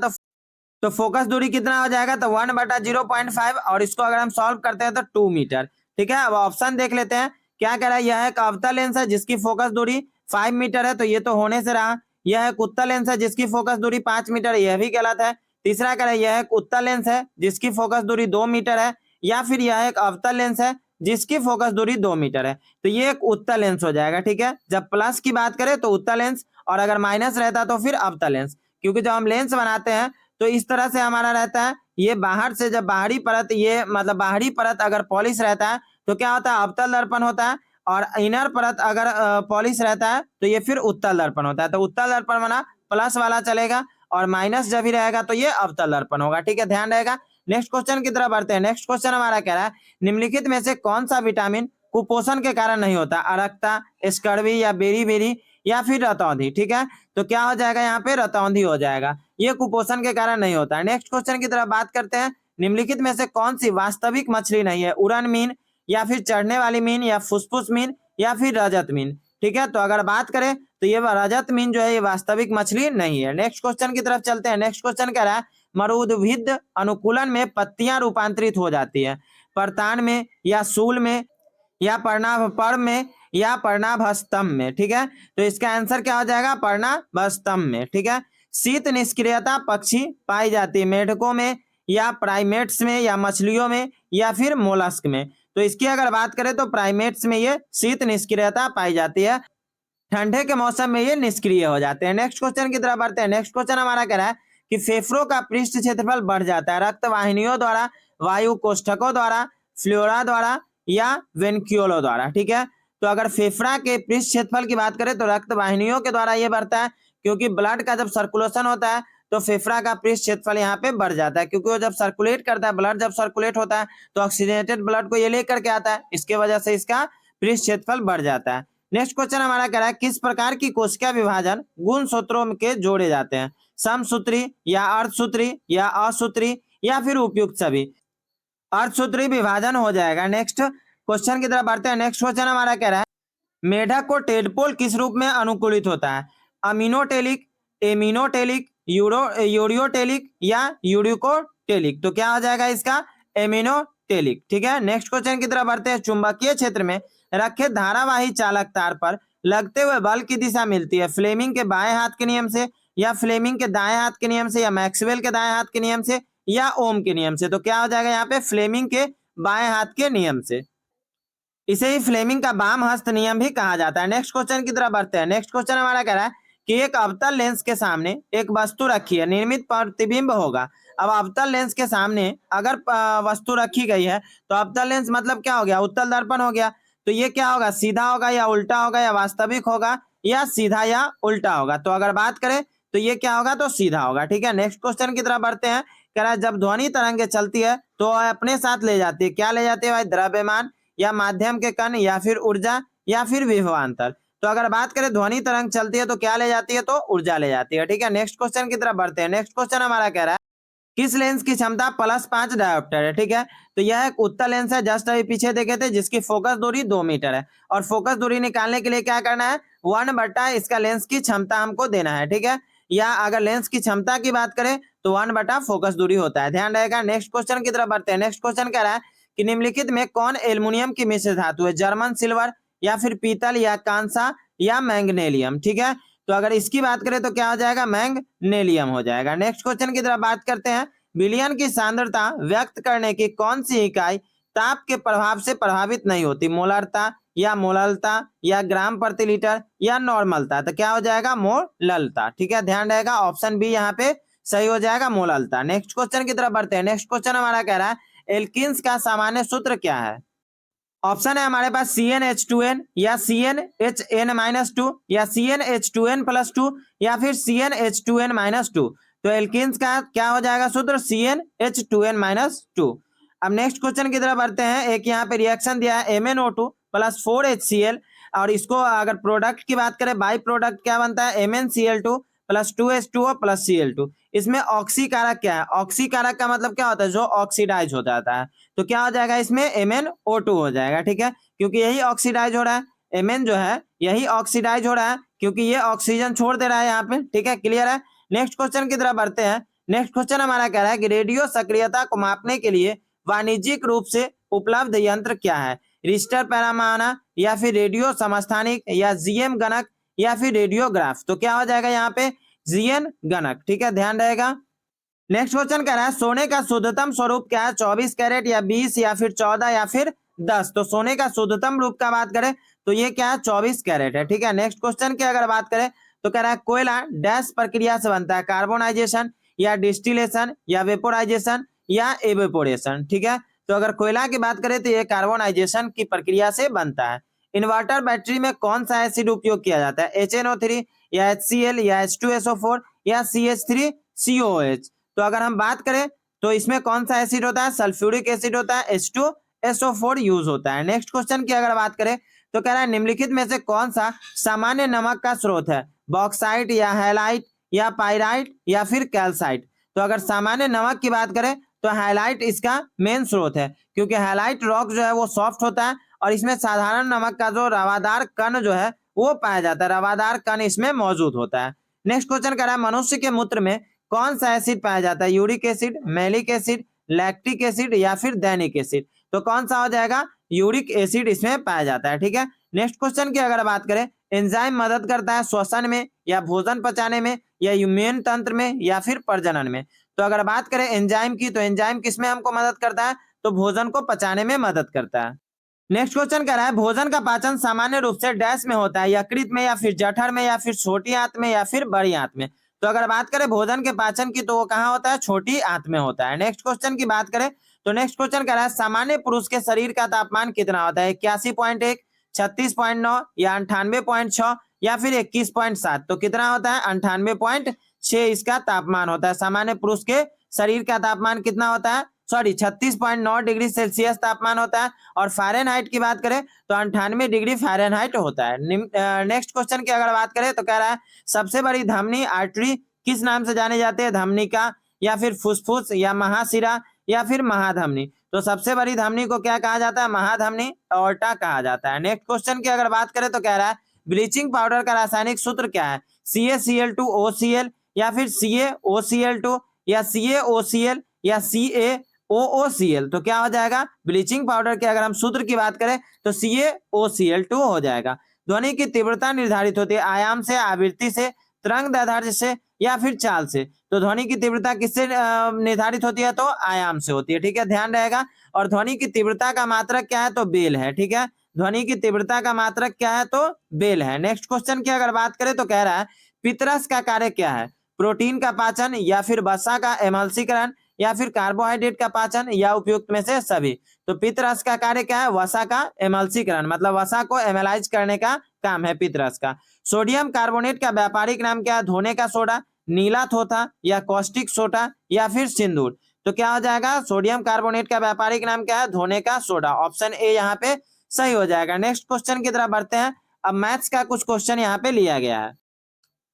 तो फोकस दूरी कितना हो जाएगा? तो 1/0.5, और इसको अगर हम सॉल्व करते हैं तो 2 मीटर। ठीक है, अब ऑप्शन देख लेते हैं। क्या कह रहा है? यह एक अवतल लेंस है जिसकी फोकस दूरी 5 मीटर है, तो ये तो होने से रहा। यह एक उत्तल लेंस है जिसकी फोकस दूरी 5 मीटर, यह भी गलत है। तीसरा कह रहा है यह एक उत्तल लेंस है जिसकी फोकस दूरी 2 मीटर है, या फिर यह एक अवतल लेंस है जिसकी फोकस दूरी 2 मीटर है। तो ये एक उत्तल लेंस हो जाएगा। ठीक है, जब प्लस की बात करें तो उत्तल लेंस, और अगर माइनस रहता तो फिर अवतल लेंस, क्योंकि जब हम लेंस बनाते हैं तो इस तरह से हमारा रहता है। ये बाहर से जब बाहरी परत, ये मतलब बाहरी परत अगर पॉलिश रहता है तो क्या होता है? अवतल दर्पण होता है, और इनर परत अगर पॉलिश रहता है तो ये फिर उत्तल दर्पण होता है। तो उत्तल दर्पण बना प्लस वाला चलेगा, और माइनस जब भी रहेगा तो ये अवतल दर्पण होगा। ठीक है, ध्यान रहेगा। नेक्स्ट क्वेश्चन की तरफ बढ़ते हैं। नेक्स्ट क्वेश्चन हमारा कह रहा है निम्नलिखित में से कौन सा विटामिन कुपोषण के कारण नहीं होता? अरक्ता, स्कर्वी, या बेरी, या फिर रतौंधी? ठीक है, तो क्या हो जाएगा? यहाँ पे रतौंधी हो जाएगा। ये कुपोषण के कारण नहीं होता है। नेक्स्ट क्वेश्चन की तरफ बात करते हैं। निम्नलिखित में से कौन सी वास्तविक मछली नहीं है? उड़न मीन, या फिर चढ़ने वाली मीन, या फुसफुस मीन, या फिर रजत मीन? ठीक है, तो अगर बात करें तो ये रजत मीन जो है ये वास्तविक मछली नहीं है। नेक्स्ट क्वेश्चन की तरफ चलते हैं। नेक्स्ट क्वेश्चन कह रहा है मरुद्भिद अनुकूलन में पत्तियां रूपांतरित हो जाती है परतान में या सूल में या पर्णाभ में या पर्णाभस्तम में। ठीक है, तो इसका आंसर क्या हो जाएगा? पर्णाभस्तम में। ठीक है, शीत निष्क्रियता पक्षी पाई जाती है मेढकों में या प्राइमेट्स में या मछलियों में या फिर मोलस्क में। तो इसकी अगर बात करें तो प्राइमेट्स में ये शीत निष्क्रियता पाई जाती है, ठंडे के मौसम में ये निष्क्रिय हो जाते हैं। नेक्स्ट क्वेश्चन की तरफ बढ़ते हैं। नेक्स्ट क्वेश्चन हमारा कह रहा है कि फेफड़ों का पृष्ठ क्षेत्रफल बढ़ जाता है रक्त वाहिनियों द्वारा, वायु कोष्ठकों द्वारा, फ्लोरा द्वारा या वेंक्यूलो द्वारा। ठीक है, तो अगर फेफड़ा के पृष्ठ क्षेत्रफल की बात करें तो रक्त वाहिनियों के द्वारा ये बढ़ता है, क्योंकि ब्लड का जब सर्कुलेशन होता है तो फेफड़ा का पृष्ठ क्षेत्रफल यहाँ पे बढ़ जाता है, क्योंकि वो जब सर्कुलेट करता है, ब्लड जब सर्कुलेट होता है तो ऑक्सीजनेटेड ब्लड को ये लेकर के आता है, इसके वजह से इसका पृष्ठ क्षेत्रफल बढ़ जाता है। नेक्स्ट क्वेश्चन हमारा कह रहा है किस प्रकार की कोशिका विभाजन गुणसूत्रों के जोड़े जाते हैं? समसूत्री या अर्धसूत्री या असूत्री या फिर उपयुक्त सभी? अर्धसूत्री विभाजन हो जाएगा। नेक्स्ट क्वेश्चन की तरफ बढ़ते हैं। नेक्स्ट क्वेश्चन हमारा कह रहा है मेढक को टेडपोल किस रूप में अनुकूलित होता है? अमीनोटेलिक, एमिनोटेलिक, यूरियोटेलिक या यूरिकोटेलिक? तो क्या हो जाएगा इसका? एमिनोटेलिक। ठीक है, नेक्स्ट क्वेश्चन की तरफ बढ़ते हैं। चुंबकीय क्षेत्र में रखे धारावाही चालक तार पर लगते हुए बल की दिशा मिलती है फ्लेमिंग के बाएं हाथ के नियम से या फ्लेमिंग के दाएं हाथ के नियम से या मैक्सवेल के दाएं हाथ के नियम से या ओम के नियम से? तो क्या हो जाएगा यहाँ पे? फ्लेमिंग के बाएं हाथ के नियम से। इसे ही फ्लेमिंग का वाम हस्त नियम भी कहा जाता है। नेक्स्ट क्वेश्चन की तरफ बढ़ते हैं। नेक्स्ट क्वेश्चन हमारा कह रहा है कि एक अवतल लेंस के सामने एक वस्तु रखी है, निर्मित प्रतिबिंब होगा। अब अवतल लेंस के सामने अगर वस्तु रखी गई है तो अवतल लेंस मतलब क्या हो गया? उत्तल दर्पण हो गया। तो ये क्या होगा? सीधा होगा या उल्टा होगा या वास्तविक होगा या सीधा या उल्टा होगा? तो अगर बात करें तो ये क्या होगा? तो सीधा होगा। ठीक है, नेक्स्ट क्वेश्चन की तरफ बढ़ते हैं। कह रहा है जब ध्वनि तरंगे चलती है तो अपने साथ ले जाती है, क्या ले जाती है भाई? द्रव्यमान या माध्यम के कण या फिर ऊर्जा या फिर विभवांतर? तो अगर बात करें ध्वनि तरंग चलती है तो क्या ले जाती है? तो ऊर्जा ले जाती है। ठीक है, नेक्स्ट क्वेश्चन की तरफ बढ़ते हैं। नेक्स्ट क्वेश्चन हमारा कह रहा है किस लेंस की क्षमता +5 डायोप्टर है? ठीक है, तो यह एक उत्तल लेंस है, जस्ट अभी पीछे देखे थे, जिसकी फोकस दूरी 2 मीटर है। और फोकस दूरी निकालने के लिए क्या करना है? 1/, इसका लेंस की क्षमता हमको देना है। ठीक है, या अगर लेंस की क्षमता की बात करें तो 1/, फोकस दूरी होता है, ध्यान रहेगा। नेक्स्ट क्वेश्चन की तरफ बढ़ते हैं। नेक्स्ट क्वेश्चन कह रहा है कि निम्नलिखित में कौन एल्युमिनियम की मिश्र धातु है? जर्मन सिल्वर या फिर पीतल या कांसा या मैंगनीलियम? ठीक है, तो अगर इसकी बात करें तो क्या हो जाएगा? मैंगनीलियम हो जाएगा। नेक्स्ट क्वेश्चन की तरफ बात करते हैं। विलयन की सांद्रता व्यक्त करने की कौन सी इकाई ताप के प्रभाव से प्रभावित नहीं होती? मोलरता या मोललता या ग्राम प्रति लीटर या नॉर्मलता? तो क्या हो जाएगा? मोललता। ठीक है, ध्यान रहेगा, ऑप्शन बी यहाँ पे सही हो जाएगा, मोललता। नेक्स्ट क्वेश्चन की तरफ बढ़ते हैं। नेक्स्ट क्वेश्चन हमारा कह रहा है एल्किन्स का सामान्य सूत्र क्या है? ऑप्शन है हमारे पास CnH2n या CnHn-2 या CnH2n+2 या फिर CnH2n-2। तो एल्किन्स का क्या हो जाएगा सूत्र? CnH2n-2। अब नेक्स्ट क्वेश्चन की तरफ बढ़ते हैं। एक यहाँ पे रिएक्शन दिया है MnO2 + 4HCl, और इसको अगर प्रोडक्ट की बात करें, बाई प्रोडक्ट क्या बनता है? MnCl2 + 2H2O + Cl2। इसमें ऑक्सी कारक क्या है? ऑक्सी कारक का मतलब क्या होता है? जो ऑक्सीडाइज हो जाता है। तो क्या हो जाएगा इसमें? MnO2 हो जाएगा। ठीक है, क्योंकि यही ऑक्सीडाइज हो रहा है, Mn जो है यही ऑक्सीडाइज हो रहा है, क्योंकि ये ऑक्सीजन छोड़ दे रहा है यहाँ पे। ठीक है, क्लियर है। नेक्स्ट क्वेश्चन की तरफ बढ़ते हैं। नेक्स्ट क्वेश्चन हमारा कह रहा है कि रेडियो सक्रियता को मापने के लिए वाणिज्यिक रूप से उपलब्ध यंत्र क्या है? रिश्टर पैमाना या फिर रेडियो समस्थानिक या GM गणक या फिर रेडियोग्राफ? तो क्या हो जाएगा यहाँ पे? GM गणक। ठीक है, ध्यान रहेगा। नेक्स्ट क्वेश्चन कह रहा है सोने का शुद्धतम स्वरूप क्या है? 24 कैरेट या 20 या फिर 14 या फिर 10? तो सोने का शुद्धतम रूप का बात करें तो ये क्या है? 24 कैरेट है। ठीक है, नेक्स्ट क्वेश्चन की अगर बात करें तो कह रहा है कोयला डैश प्रक्रिया से बनता है? कार्बोनाइजेशन या डिस्टिलेशन या वेपोराइजेशन या एवेपोरेशन? ठीक है, तो अगर कोयला की बात करें तो ये कार्बोनाइजेशन की प्रक्रिया से बनता है। इन्वर्टर बैटरी में कौन सा एसिड उपयोग किया जाता है? HNO3 या HCl या H2SO4 या CH3COOH? तो अगर हम बात करें तो इसमें कौन सा एसिड होता है? सल्फ्यूरिक एसिड होता है, H2SO4 यूज होता है। नेक्स्ट क्वेश्चन की अगर बात करें तो कह रहा है निम्नलिखित में से कौन सा सामान्य नमक का स्रोत है? बॉक्साइट या हैलाइट या पाइराइट या फिर कैल्साइट? तो अगर सामान्य नमक की बात करें तो हैलाइट इसका मेन स्रोत है, क्योंकि हैलाइट रॉक जो है वो सॉफ्ट होता है और इसमें साधारण नमक का जो रवादार कण जो है वो पाया जाता है, रवादार कण इसमें मौजूद होता है। नेक्स्ट क्वेश्चन कह रहा है मनुष्य के मूत्र में कौन सा एसिड पाया जाता है? Uric acid, malic acid, lactic acid या फिर दैनिक एसिड? तो कौन सा हो जाएगा? यूरिक एसिड इसमें पाया जाता है। ठीक है, नेक्स्ट क्वेश्चन की अगर बात करें, एंजाइम मदद करता है श्वसन में या भोजन पचाने में या इम्यून तंत्र में या फिर प्रजनन में? तो अगर बात करें एंजाइम की, तो एंजाइम किसमें हमको मदद करता है? तो भोजन को पचाने में मदद करता है। नेक्स्ट क्वेश्चन कह रहा है भोजन का पाचन सामान्य रूप से डैश में होता है, यकृत में या फिर जठर में या फिर छोटी आंत में या फिर बड़ी आंत में? तो अगर बात करें भोजन के पाचन की, तो वो कहाँ होता है? छोटी आंत में होता है। नेक्स्ट क्वेश्चन की बात करें, तो नेक्स्ट क्वेश्चन कह रहा है सामान्य पुरुष के शरीर का तापमान कितना होता है? 81.1, 36.9 या 98.6 या फिर 21.7? तो कितना होता है? 98.6 इसका तापमान होता है। सामान्य पुरुष के शरीर का तापमान कितना होता है? 36.9 डिग्री सेल्सियस तापमान होता है। और फ़ारेनहाइट की बात करें तो 98 डिग्री फ़ारेनहाइट होता है। नेक्स्ट क्वेश्चन की अगर बात करें, तो कह रहा है सबसे बड़ी धमनी आर्टरी किस नाम से जाने जाते हैं? धमनिका या फिर फुसफुस या महाशिरा या फिर महाधमनी? तो सबसे बड़ी धमनी को क्या कहा जाता है? महाधमनी, एओर्टा कहा जाता है। नेक्स्ट क्वेश्चन की अगर बात करें, तो कह रहा है ब्लीचिंग पाउडर का रासायनिक सूत्र क्या है? CaCl2OCl या फिर CaOCl2 या CaOCl या CaOOCl? तो क्या हो जाएगा? ब्लीचिंग पाउडर के अगर हम सूत्र की बात करें तो CaOCl2 हो जाएगा। ध्वनि की तीव्रता निर्धारित होती है आयाम से, आवृत्ति से, तरंग दैर्ध्य से या फिर चाल से? तो ध्वनि की तीव्रता किससे निर्धारित होती है? तो आयाम से होती है। ठीक है, ध्यान रहेगा। और ध्वनि की तीव्रता का मात्रक क्या है? तो बेल है। ठीक है, ध्वनि की तीव्रता का मात्रक क्या है? तो बेल है। नेक्स्ट क्वेश्चन की अगर बात करें, तो कह रहा है पितरस का कार्य क्या है? प्रोटीन का पाचन या फिर वसा का एमल्सीकरण या फिर कार्बोहाइड्रेट का पाचन या उपयुक्त में से सभी? तो पित्तरस का कार्य क्या है? वसा का एमल्सीकरण, मतलब वसा को एमलाइज करने का काम है पित्तरस का। सोडियम कार्बोनेट का व्यापारिक नाम क्या है? धोने का सोडा, नीला थोथा या कॉस्टिक सोडा या फिर सिंदूर? तो क्या हो जाएगा? सोडियम कार्बोनेट का व्यापारिक नाम क्या है? धोने का सोडा। ऑप्शन ए यहाँ पे सही हो जाएगा। नेक्स्ट क्वेश्चन की तरफ बढ़ते हैं। अब मैथ्स का कुछ क्वेश्चन यहाँ पे लिया गया है।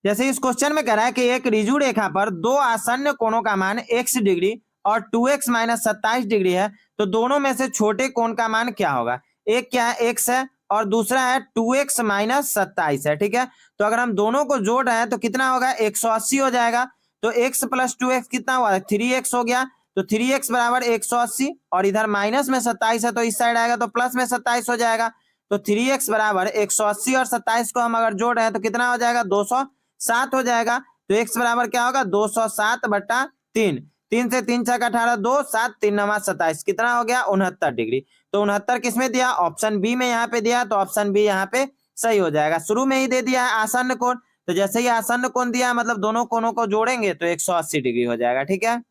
जैसे इस क्वेश्चन में कह रहा है कि एक रिजु रेखा पर दो आसन्न कोणों का मान x डिग्री और 2x माइनस 27 डिग्री है, तो दोनों में से छोटे कोण का मान क्या होगा? एक क्या है? x है और दूसरा है 2x माइनस 27 है। ठीक है, तो अगर हम दोनों को जोड़ रहे हैं तो कितना होगा? 180 हो जाएगा। तो x प्लस 2x कितना हुआ? 3x हो गया। तो 3x बराबर 180 और इधर माइनस में 27 है तो इस साइड आएगा तो प्लस में 27 हो जाएगा। तो 3x बराबर 180 और 27 को हम अगर जोड़ रहे हैं तो कितना हो जाएगा? 207 हो जाएगा। तो x बराबर क्या होगा? 207/3। 3 से 3 छक 18, 2 7 3 9 27 कितना हो गया? 69 डिग्री। तो 69 किसमें दिया? ऑप्शन बी में यहाँ पे दिया, तो ऑप्शन बी यहाँ पे सही हो जाएगा। शुरू में ही दे दिया है आसन्न कोण, तो जैसे ही आसन्न कोण दिया मतलब दोनों कोणों को जोड़ेंगे तो 180 डिग्री हो जाएगा। ठीक है,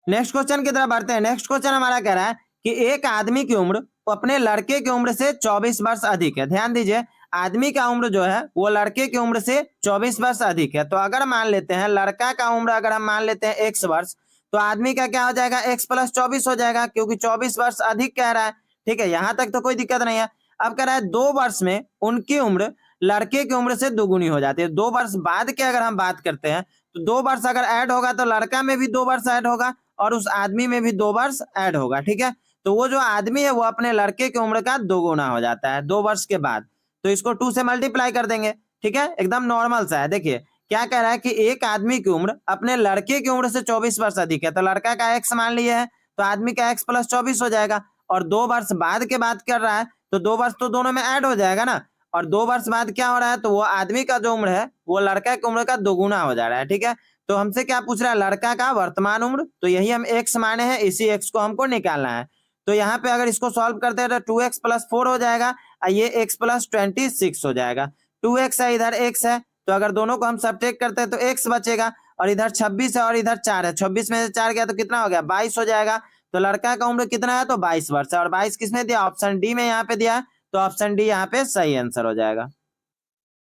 नेक्स्ट क्वेश्चन की तरफ बढ़ते हैं। नेक्स्ट क्वेश्चन हमारा कह रहा है कि एक आदमी की उम्र अपने लड़के की उम्र से 24 वर्ष अधिक है। ध्यान दीजिए, आदमी का उम्र जो है वो लड़के की उम्र से 24 वर्ष अधिक है। तो अगर मान लेते हैं लड़का का उम्र अगर हम मान लेते हैं x वर्ष, तो आदमी का क्या हो जाएगा? x प्लस 24 हो जाएगा, क्योंकि 24 वर्ष अधिक कह रहा है। ठीक है, यहाँ तक तो कोई दिक्कत नहीं है। अब कह रहा है 2 वर्ष में उनकी उम्र लड़के की उम्र से दोगुनी हो जाती है। 2 वर्ष बाद की अगर हम बात करते हैं तो 2 वर्ष अगर ऐड होगा तो लड़का में भी 2 वर्ष ऐड होगा और उस आदमी में भी 2 वर्ष ऐड होगा। ठीक है, तो वो जो आदमी है वो अपने लड़के की उम्र का दोगुना हो जाता है 2 वर्ष के बाद। तो इसको 2 से मल्टीप्लाई कर देंगे। ठीक है, एकदम नॉर्मल सा है। देखिए क्या कह रहा है कि एक आदमी की उम्र अपने लड़के की उम्र से 24 वर्ष अधिक है, तो लड़का का x मान लिया है तो आदमी का x प्लस 24 हो जाएगा। और 2 वर्ष बाद के बात कर रहा है तो 2 वर्ष तो दोनों में ऐड हो जाएगा ना। और 2 वर्ष बाद क्या हो रहा है? तो वो आदमी का जो उम्र है वो लड़का की उम्र का दोगुना हो जा रहा है। ठीक है, तो हमसे क्या पूछ रहा है? लड़का का वर्तमान उम्र, तो यही हम x माने हैं, इसी x को हमको निकालना है। तो यहाँ पे अगर इसको सॉल्व करते हैं तो 2x प्लस 4 हो जाएगा और ये x प्लस 26 हो जाएगा। 2x है, इधर x है, तो अगर दोनों को हम सब्ट्रैक्ट करते हैं तो x बचेगा और इधर 26 है और इधर 4 है। 26 में से 4 गया तो कितना हो गया? 22 हो जाएगा। तो लड़का का उम्र कितना है? तो 22 वर्ष है। और 22 किसने दिया? ऑप्शन डी में यहाँ पे दिया, तो ऑप्शन डी यहाँ पे सही आंसर हो जाएगा।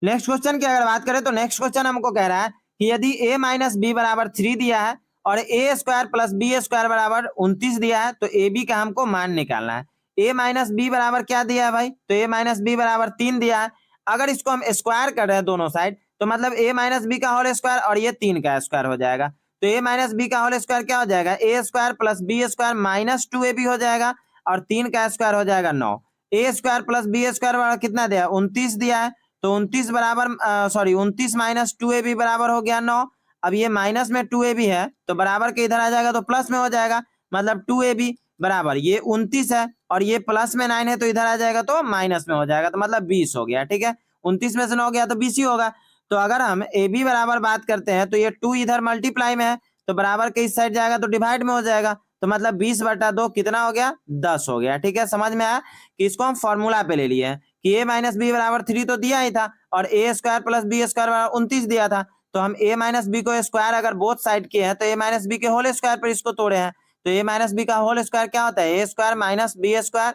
नेक्स्ट क्वेश्चन की अगर बात करें तो नेक्स्ट क्वेश्चन हमको कह रहा है कि यदि a माइनस बी बराबर 3 दिया है और a square plus b square बराबर 29 दिया है, तो ए बी का हमको मान निकालना है। a माइनस बी बराबर क्या दिया है भाई? तो a माइनस बी बराबर 3 दिया है। अगर इसको हम स्क्वायर कर रहे हैं दोनों साइड, तो मतलब a माइनस बी का होल स्क्वायर और ये 3 का स्क्वायर हो जाएगा। तो a माइनस बी का होल स्क्वायर क्या हो जाएगा? a square plus b square minus 2ab हो जाएगा और 3 का स्क्वायर हो जाएगा 9। ए स्क्वायर प्लस बी स्क्वायर बराबर कितना दिया, 29 दिया है। तो 29 बराबर 29 माइनस 2ab बराबर हो गया 9। अब ये माइनस में 2ab है तो बराबर के इधर आ जाएगा तो प्लस में हो जाएगा, मतलब 2ab बराबर ये 29 है और ये प्लस में 9 है तो इधर आ जाएगा तो माइनस में हो जाएगा, तो मतलब 20 हो गया। ठीक है, 29 में से 9 गया तो 20 ही होगा। तो अगर हम ए बी बराबर बात करते हैं तो ये 2 इधर मल्टीप्लाई में है तो बराबर के इस साइड जाएगा तो डिवाइड में हो जाएगा, तो मतलब 20/2 कितना हो गया, 10 हो गया। ठीक है, समझ में आया कि इसको हम फॉर्मूला पे ले लिए हैं कि a माइनस बी बराबर 3 तो दिया ही था और a square plus b square बराबर 29 दिया था। तो हम a माइनस बी को स्क्वायर अगर बोथ साइड किए हैं तो a माइनस बी के होल स्क्वायर पर इसको तोड़े हैं। तो a माइनस बी का होल स्क्वायर क्या होता है, a square minus b square,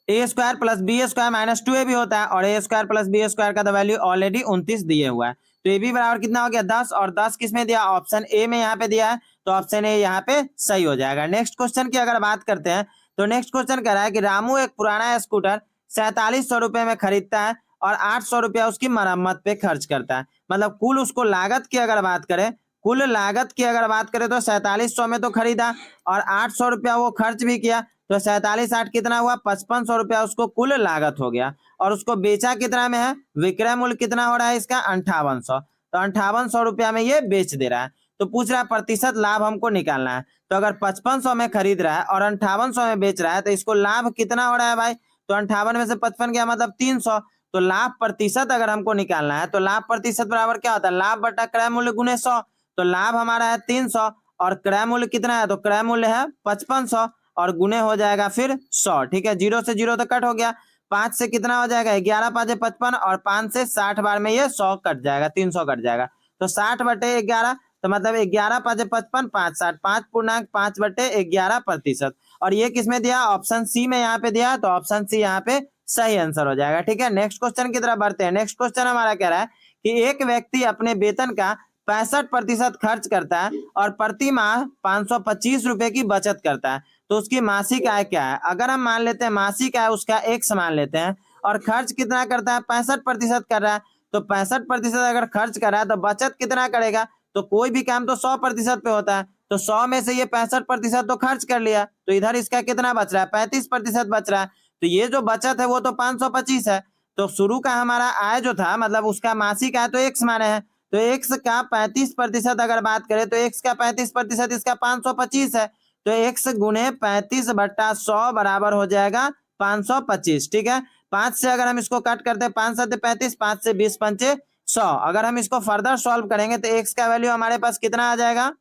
a square plus b square minus 2ab होता है और a square plus b square का तो वैल्यू ऑलरेडी 29 दिए हुआ है। तो ए बी बराबर कितना हो गया 10 और 10 किस में दिया, ऑप्शन ए में यहाँ पे दिया है, तो ऑप्शन ए यहाँ पे सही हो जाएगा। नेक्स्ट क्वेश्चन की अगर बात करते हैं तो नेक्स्ट क्वेश्चन कह रहा है कि रामू एक पुराना स्कूटर 4700 रुपए में खरीदता है और 800 रुपया उसकी मरम्मत पे खर्च करता है। मतलब कुल उसको लागत की अगर बात करें, कुल लागत की अगर बात करें तो 4700 में तो खरीदा और 800 रुपया वो खर्च भी किया, तो 47 8 कितना हुआ, 5500 रुपया उसको कुल लागत हो गया। और उसको बेचा कितना में है, विक्रय मूल्य कितना हो रहा है इसका 5800, तो 5800 रुपया में ये बेच दे रहा है। तो पूछ रहा है प्रतिशत लाभ हमको निकालना है। तो अगर 5500 में खरीद रहा है और 5800 में बेच रहा है तो इसको लाभ कितना हो रहा है भाई, तो 58 में से 55 गया मतलब 300। तो लाभ प्रतिशत अगर हमको निकालना है तो लाभ प्रतिशत बराबर क्या होता है, लाभ बटा क्रय मूल्य गुने 100। तो लाभ हमारा है 300 और क्रय मूल्य कितना है, तो क्रय मूल्य है 5500 और गुने हो जाएगा फिर 100। ठीक है, 0 से 0 तो कट हो गया, 5 से कितना हो जाएगा 11 5 55 और 5 से 60 बार में ये 100 कट जाएगा, 300 कट जाएगा। तो 60/11 तो मतलब 11 5 55 5 60 5.5/11%। और ये किसमें दिया, ऑप्शन सी में यहाँ पे दिया, तो ऑप्शन सी यहाँ पे सही आंसर हो जाएगा। ठीक है, नेक्स्ट क्वेश्चन की तरफ बढ़ते हैं। नेक्स्ट क्वेश्चन हमारा कह रहा है कि एक व्यक्ति अपने वेतन का 65% खर्च करता है और प्रति माह 525 रुपए की बचत करता है, तो उसकी मासिक आय क्या है। अगर हम मान लेते हैं मासिक आय उसका x मान लेते हैं और खर्च कितना करता है 65% कर रहा है, तो 65% अगर खर्च कर रहा है तो बचत कितना करेगा, तो कोई भी काम तो 100% पे होता है, तो 100 में से ये 65% तो खर्च कर लिया, तो इधर इसका कितना बच रहा है 35% बच रहा है। तो ये जो बचत है वो तो 525 है। तो शुरू का हमारा आय जो था मतलब उसका मासिक आय तो x माने हैं, तो x का 35% अगर बात करें तो x का 35% इसका 525 है, तो x गुने 35/100 बराबर हो जाएगा 525। ठीक है, 5 से अगर हम इसको कट करते हैं 5 7 35, 5 से 20 पंचे 100, अगर हम इसको फर्दर सॉल्व करेंगे तो x का वैल्यू हमारे पास कितना आ जाएगा,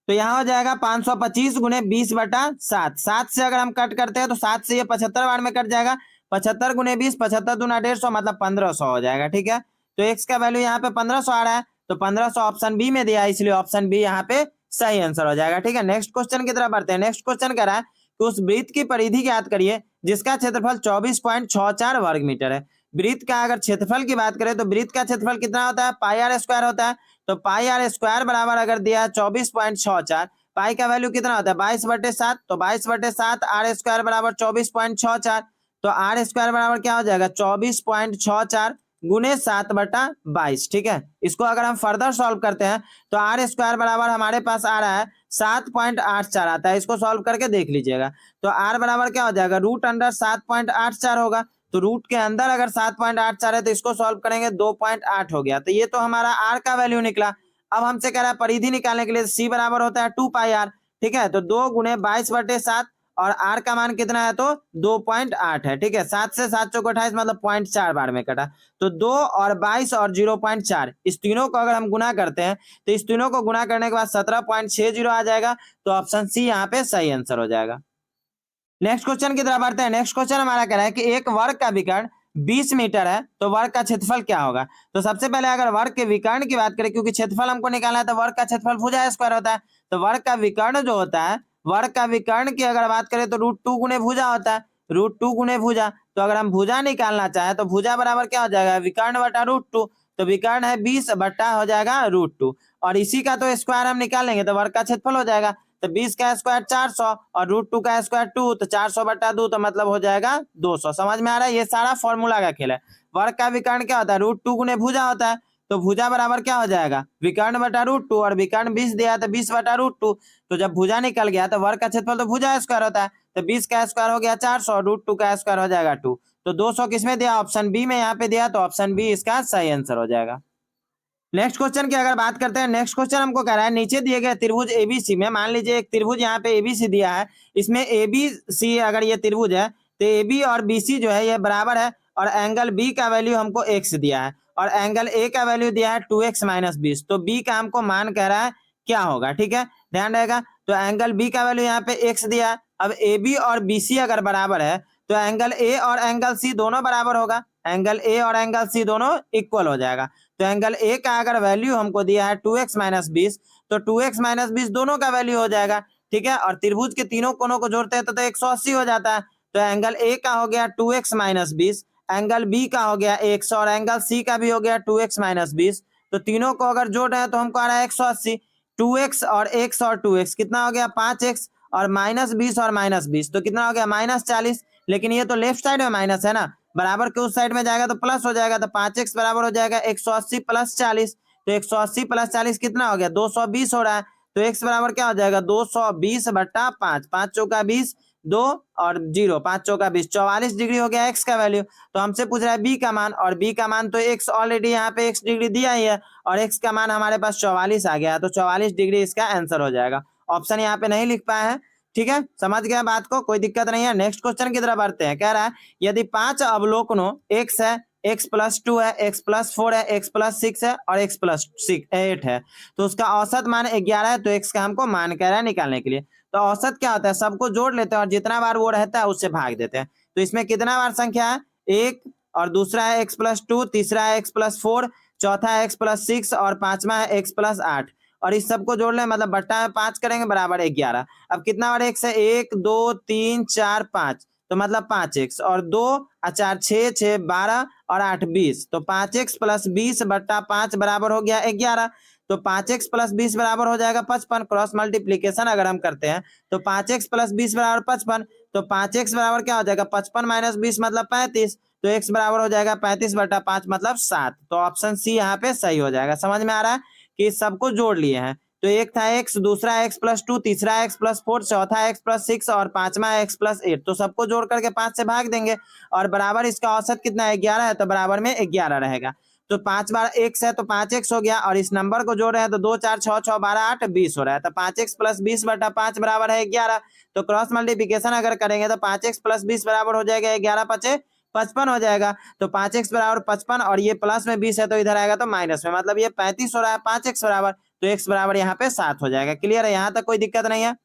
तो यहाँ हो जाएगा 525 गुने 20/7। 7 से अगर हम कट करते हैं तो 7 से ये 75 बार में कट जाएगा, 75 गुने 20, 75 दूना 150 मतलब 1500 हो जाएगा। ठीक है, तो x का वैल्यू यहाँ पे 1500 आ रहा है, तो 1500 ऑप्शन बी में दिया है, इसलिए ऑप्शन बी यहाँ पे सही आंसर हो जाएगा। ठीक है, नेक्स्ट क्वेश्चन की तरफ बढ़ते हैं। नेक्स्ट क्वेश्चन कह रहा है कि उस वृत्त की परिधि ज्ञात करिए जिसका क्षेत्रफल 24.64 वर्ग मीटर है। वृत्त का अगर क्षेत्रफल की बात करें तो वृत्त का क्षेत्रफल कितना होता है, पाई आर स्क्वायर होता है। तो पाई आर स्क्वायर बराबर अगर दिया 24.64, पाई का वैल्यू कितना होता है 22/7, तो 22/7 आर स्क्वायर बराबर 24.64, तो आर स्क्वायर बराबर क्या हो जाएगा 24.64 गुने 7/22। ठीक है, इसको अगर हम फर्दर सॉल्व करते हैं तो आर स्क्वायर बराबर हमारे पास आ रहा है 7.84 आता है, इसको सॉल्व करके देख लीजिएगा। तो आर बराबर क्या हो जाएगा रूट अंडर 7.84 होगा, तो रूट के अंदर अगर 7.84 है तो इसको सॉल्व करेंगे 2.8 हो गया, तो ये तो हमारा आर का वैल्यू निकला। अब हमसे कह रहा है परिधि निकालने के लिए सी बराबर होता है 2 पाई आर। ठीक है, तो 2 गुने 22/7 और आर का मान कितना है तो 2.8 है। ठीक है, 7 से 7 चौक 28 मतलब 0.4 बार में कटा, तो 2 और 22 और 0.4 इस तीनों को अगर हम गुना करते हैं तो इस तीनों को गुना करने के बाद 17.60 आ जाएगा, तो ऑप्शन सी यहाँ पे सही आंसर हो जाएगा। नेक्स्ट क्वेश्चन की तरफ बढ़ते हैं। नेक्स्ट क्वेश्चन हमारा कह रहा है कि एक वर्ग का विकर्ण 20 मीटर है तो वर्ग का क्षेत्रफल क्या होगा। तो सबसे पहले अगर वर्ग के विकर्ण की बात करें, क्योंकि क्षेत्रफल हमको निकालना है तो वर्ग का क्षेत्रफल भुजा स्क्वायर होता है, तो वर्ग का विकर्ण जो होता है, वर्ग का विकर्ण की अगर बात करें तो √2 गुने भुजा होता है, √2 गुने भुजा। तो अगर हम भुजा निकालना चाहें तो भुजा बराबर क्या हो जाएगा विकर्ण बटा √2, तो विकर्ण है 20 बट्टा हो जाएगा √2 और इसी का तो स्क्वायर हम निकालेंगे तो वर्ग का क्षेत्रफल हो जाएगा। तो 20 का स्क्वायर 400 और √2 का स्क्वायर 2, तो 400/2 तो मतलब हो जाएगा 200। समझ में आ रहा है, ये सारा फॉर्मूला का खेल है। वर्ग का विकर्ण क्या होता है √2 गुने भुजा होता है, तो भुजा बराबर क्या हो जाएगा, विकर्ण बटा √2, और विकर्ण 20 दिया तो 20 बटा √2। तो जब भुजा निकल गया तो वर्ग का क्षेत्रफल तो भुजा स्क्वायर होता है, तो 20 का स्क्वायर हो गया 400, √2 का स्क्वायर हो जाएगा 2। तो 200 किसमें दिया, ऑप्शन बी में यहाँ पे दिया, तो ऑप्शन बी इसका सही आंसर हो जाएगा। नेक्स्ट क्वेश्चन की अगर बात करते हैं, नेक्स्ट क्वेश्चन हमको कह रहा है नीचे दिए गए त्रिभुज एबीसी में, मान लीजिए एक त्रिभुज यहाँ पे एबीसी दिया है, इसमें एबीसी अगर ये त्रिभुज है तो एबी और बीसी जो है ये बराबर है, और एंगल बी का वैल्यू हमको एक्स दिया है और एंगल ए का वैल्यू दिया है 2x - 20। तो बी का हमको मान कह रहा है क्या होगा, ठीक है, ध्यान रहेगा। तो एंगल बी का वैल्यू यहाँ पे एक्स दिया है। अब ए बी और बी सी अगर बराबर है तो एंगल ए और एंगल सी दोनों बराबर होगा, एंगल ए और एंगल सी दोनों इक्वल हो जाएगा। तो एंगल ए का अगर वैल्यू हमको दिया है 2x - 20, तो 2x - 20 दोनों का वैल्यू हो जाएगा, ठीक है। और त्रिभुज के तीनों कोनों को जोड़ते हैं तो 180 हो जाता है। तो एंगल ए का हो गया 2x - 20, एंगल बी का हो गया 100 और एंगल सी का भी हो गया 2x - 20। तो तीनों को अगर जोड़ रहे हैं तो हमको आ रहा है 180। 2x और x और 2x कितना हो गया 5x, और -20 और -20 तो कितना हो गया -40। लेकिन ये तो लेफ्ट साइड में माइनस है ना, बराबर के उस साइड में जाएगा तो प्लस हो जाएगा। तो 5x बराबर हो जाएगा 180 + 40। तो 180 + 40 कितना हो गया 220 हो रहा है। तो x बराबर क्या हो जाएगा 220 बटा 5, 5 चौका 20, 2 और 0, 5 चौका 20, 44 डिग्री हो गया x का वैल्यू। तो हमसे पूछ रहा है b का मान, और b का मान तो x ऑलरेडी यहाँ पे x डिग्री दिया ही है, और x का मान हमारे पास 44 आ गया, तो 44 डिग्री इसका आंसर हो जाएगा। ऑप्शन यहाँ पे नहीं लिख पाए हैं, ठीक है, समझ गया बात को, कोई दिक्कत नहीं है। नेक्स्ट क्वेश्चन की तरफ बढ़ते हैं। कह रहा है यदि 5 अवलोकनों x है, x + 2 है, x + 4 है, x + 6 है और x + 8 है, तो उसका औसत मान 11 है। तो x का हमको मान कह रहा है निकालने के लिए। तो औसत क्या होता है, सबको जोड़ लेते हैं और जितना बार वो रहता है उससे भाग देते हैं। तो इसमें कितना बार संख्या है, एक, और दूसरा है x + 2, तीसरा है x + 4, चौथा है x + 6 और पांचवा है x + 8। और इस सबको जोड़ लें मतलब बट्टा में 5 करेंगे बराबर 11। अब कितना बार x है, 1 2 3 4 5, तो मतलब 5x, और 2 और 4 6, 6 12 और 8 20, तो 5x + 20 बट्टा 5 बराबर हो गया 11। तो 5x + 20 बराबर हो जाएगा 55। क्रॉस मल्टीप्लीकेशन अगर हम करते हैं तो 5x + 20 बराबर 55। तो 5x बराबर क्या हो जाएगा 55 - 20 मतलब 35। तो x बराबर हो जाएगा 35 बटा 5 मतलब 7। तो ऑप्शन सी यहाँ पे सही हो जाएगा। समझ में आ रहा है कि सबको जोड़ लिए हैं। तो एक था x, दूसरा x + 2, तीसरा x + 4, चौथा x + 6 और पांचवा x + 8। तो सबको जोड़ करके 5 से भाग देंगे, और बराबर इसका औसत कितना है 11 है, तो बराबर में 11 रहेगा। तो 5 बार x है तो 5x हो गया, और इस नंबर को जोड़ रहे हैं तो 2 4 6 6 12 8 20 हो रहा है। तो 5x + 20 बटा 5 बराबर है 11। तो क्रॉस मल्टीप्लिकेशन अगर करेंगे तो 5x + 20 बराबर हो जाएगा 11 × 5 = 55 हो जाएगा। तो 5x बराबर 55, और ये प्लस में 20 है तो इधर आएगा तो माइनस में, मतलब ये 35 हो रहा है 5x बराबर। तो x बराबर यहाँ पे 7 हो जाएगा। क्लियर है, यहाँ तक कोई दिक्कत नहीं है।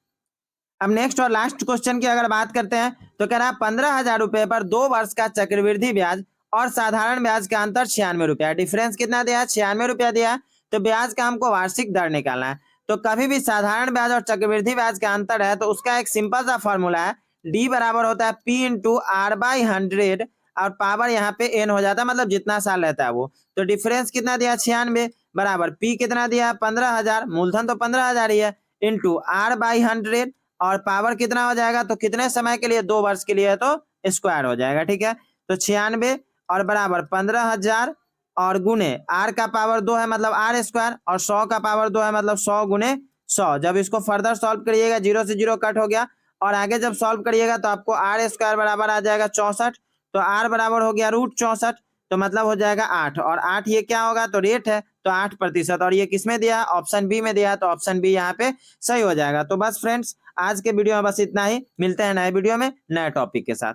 अब नेक्स्ट और लास्ट क्वेश्चन की अगर बात करते हैं तो कह रहा है 15,000 रुपए पर 2 वर्ष का चक्रवृद्धि ब्याज और साधारण ब्याज का अंतर 96 रुपया, डिफरेंस कितना दिया है 96 रुपया दिया है। तो ब्याज का हमको वार्षिक दर निकालना है। तो कभी भी साधारण ब्याज और चक्रवृद्धि ब्याज का अंतर है तो उसका एक सिंपल सा फॉर्मूला है, डी बराबर होता है p × r/100, और पावर यहाँ पे n हो जाता है, मतलब जितना साल रहता है वो। तो डिफरेंस कितना दिया 96 बराबर p कितना दिया 15,000, मूलधन तो 15,000 ही है, इंटू r/100, और पावर कितना हो जाएगा, तो कितने समय के लिए 2 वर्ष के लिए है तो स्क्वायर हो जाएगा, ठीक है। तो 96 और बराबर 15,000 और गुने r का पावर 2 है मतलब r स्क्वायर, और 100 का पावर 2 है मतलब 100 × 100। जब इसको फर्दर सॉल्व करिएगा 0 से 0 कट हो गया, और आगे जब सॉल्व करिएगा तो आपको r² बराबर आ जाएगा 64। तो r बराबर हो गया √64, तो मतलब हो जाएगा 8, और 8 ये क्या होगा तो रेट है, तो 8%, और ये किसमें दिया ऑप्शन बी में दिया, तो ऑप्शन बी यहाँ पे सही हो जाएगा। तो बस फ्रेंड्स आज के वीडियो में बस इतना ही, मिलते हैं नए वीडियो में नए टॉपिक के साथ।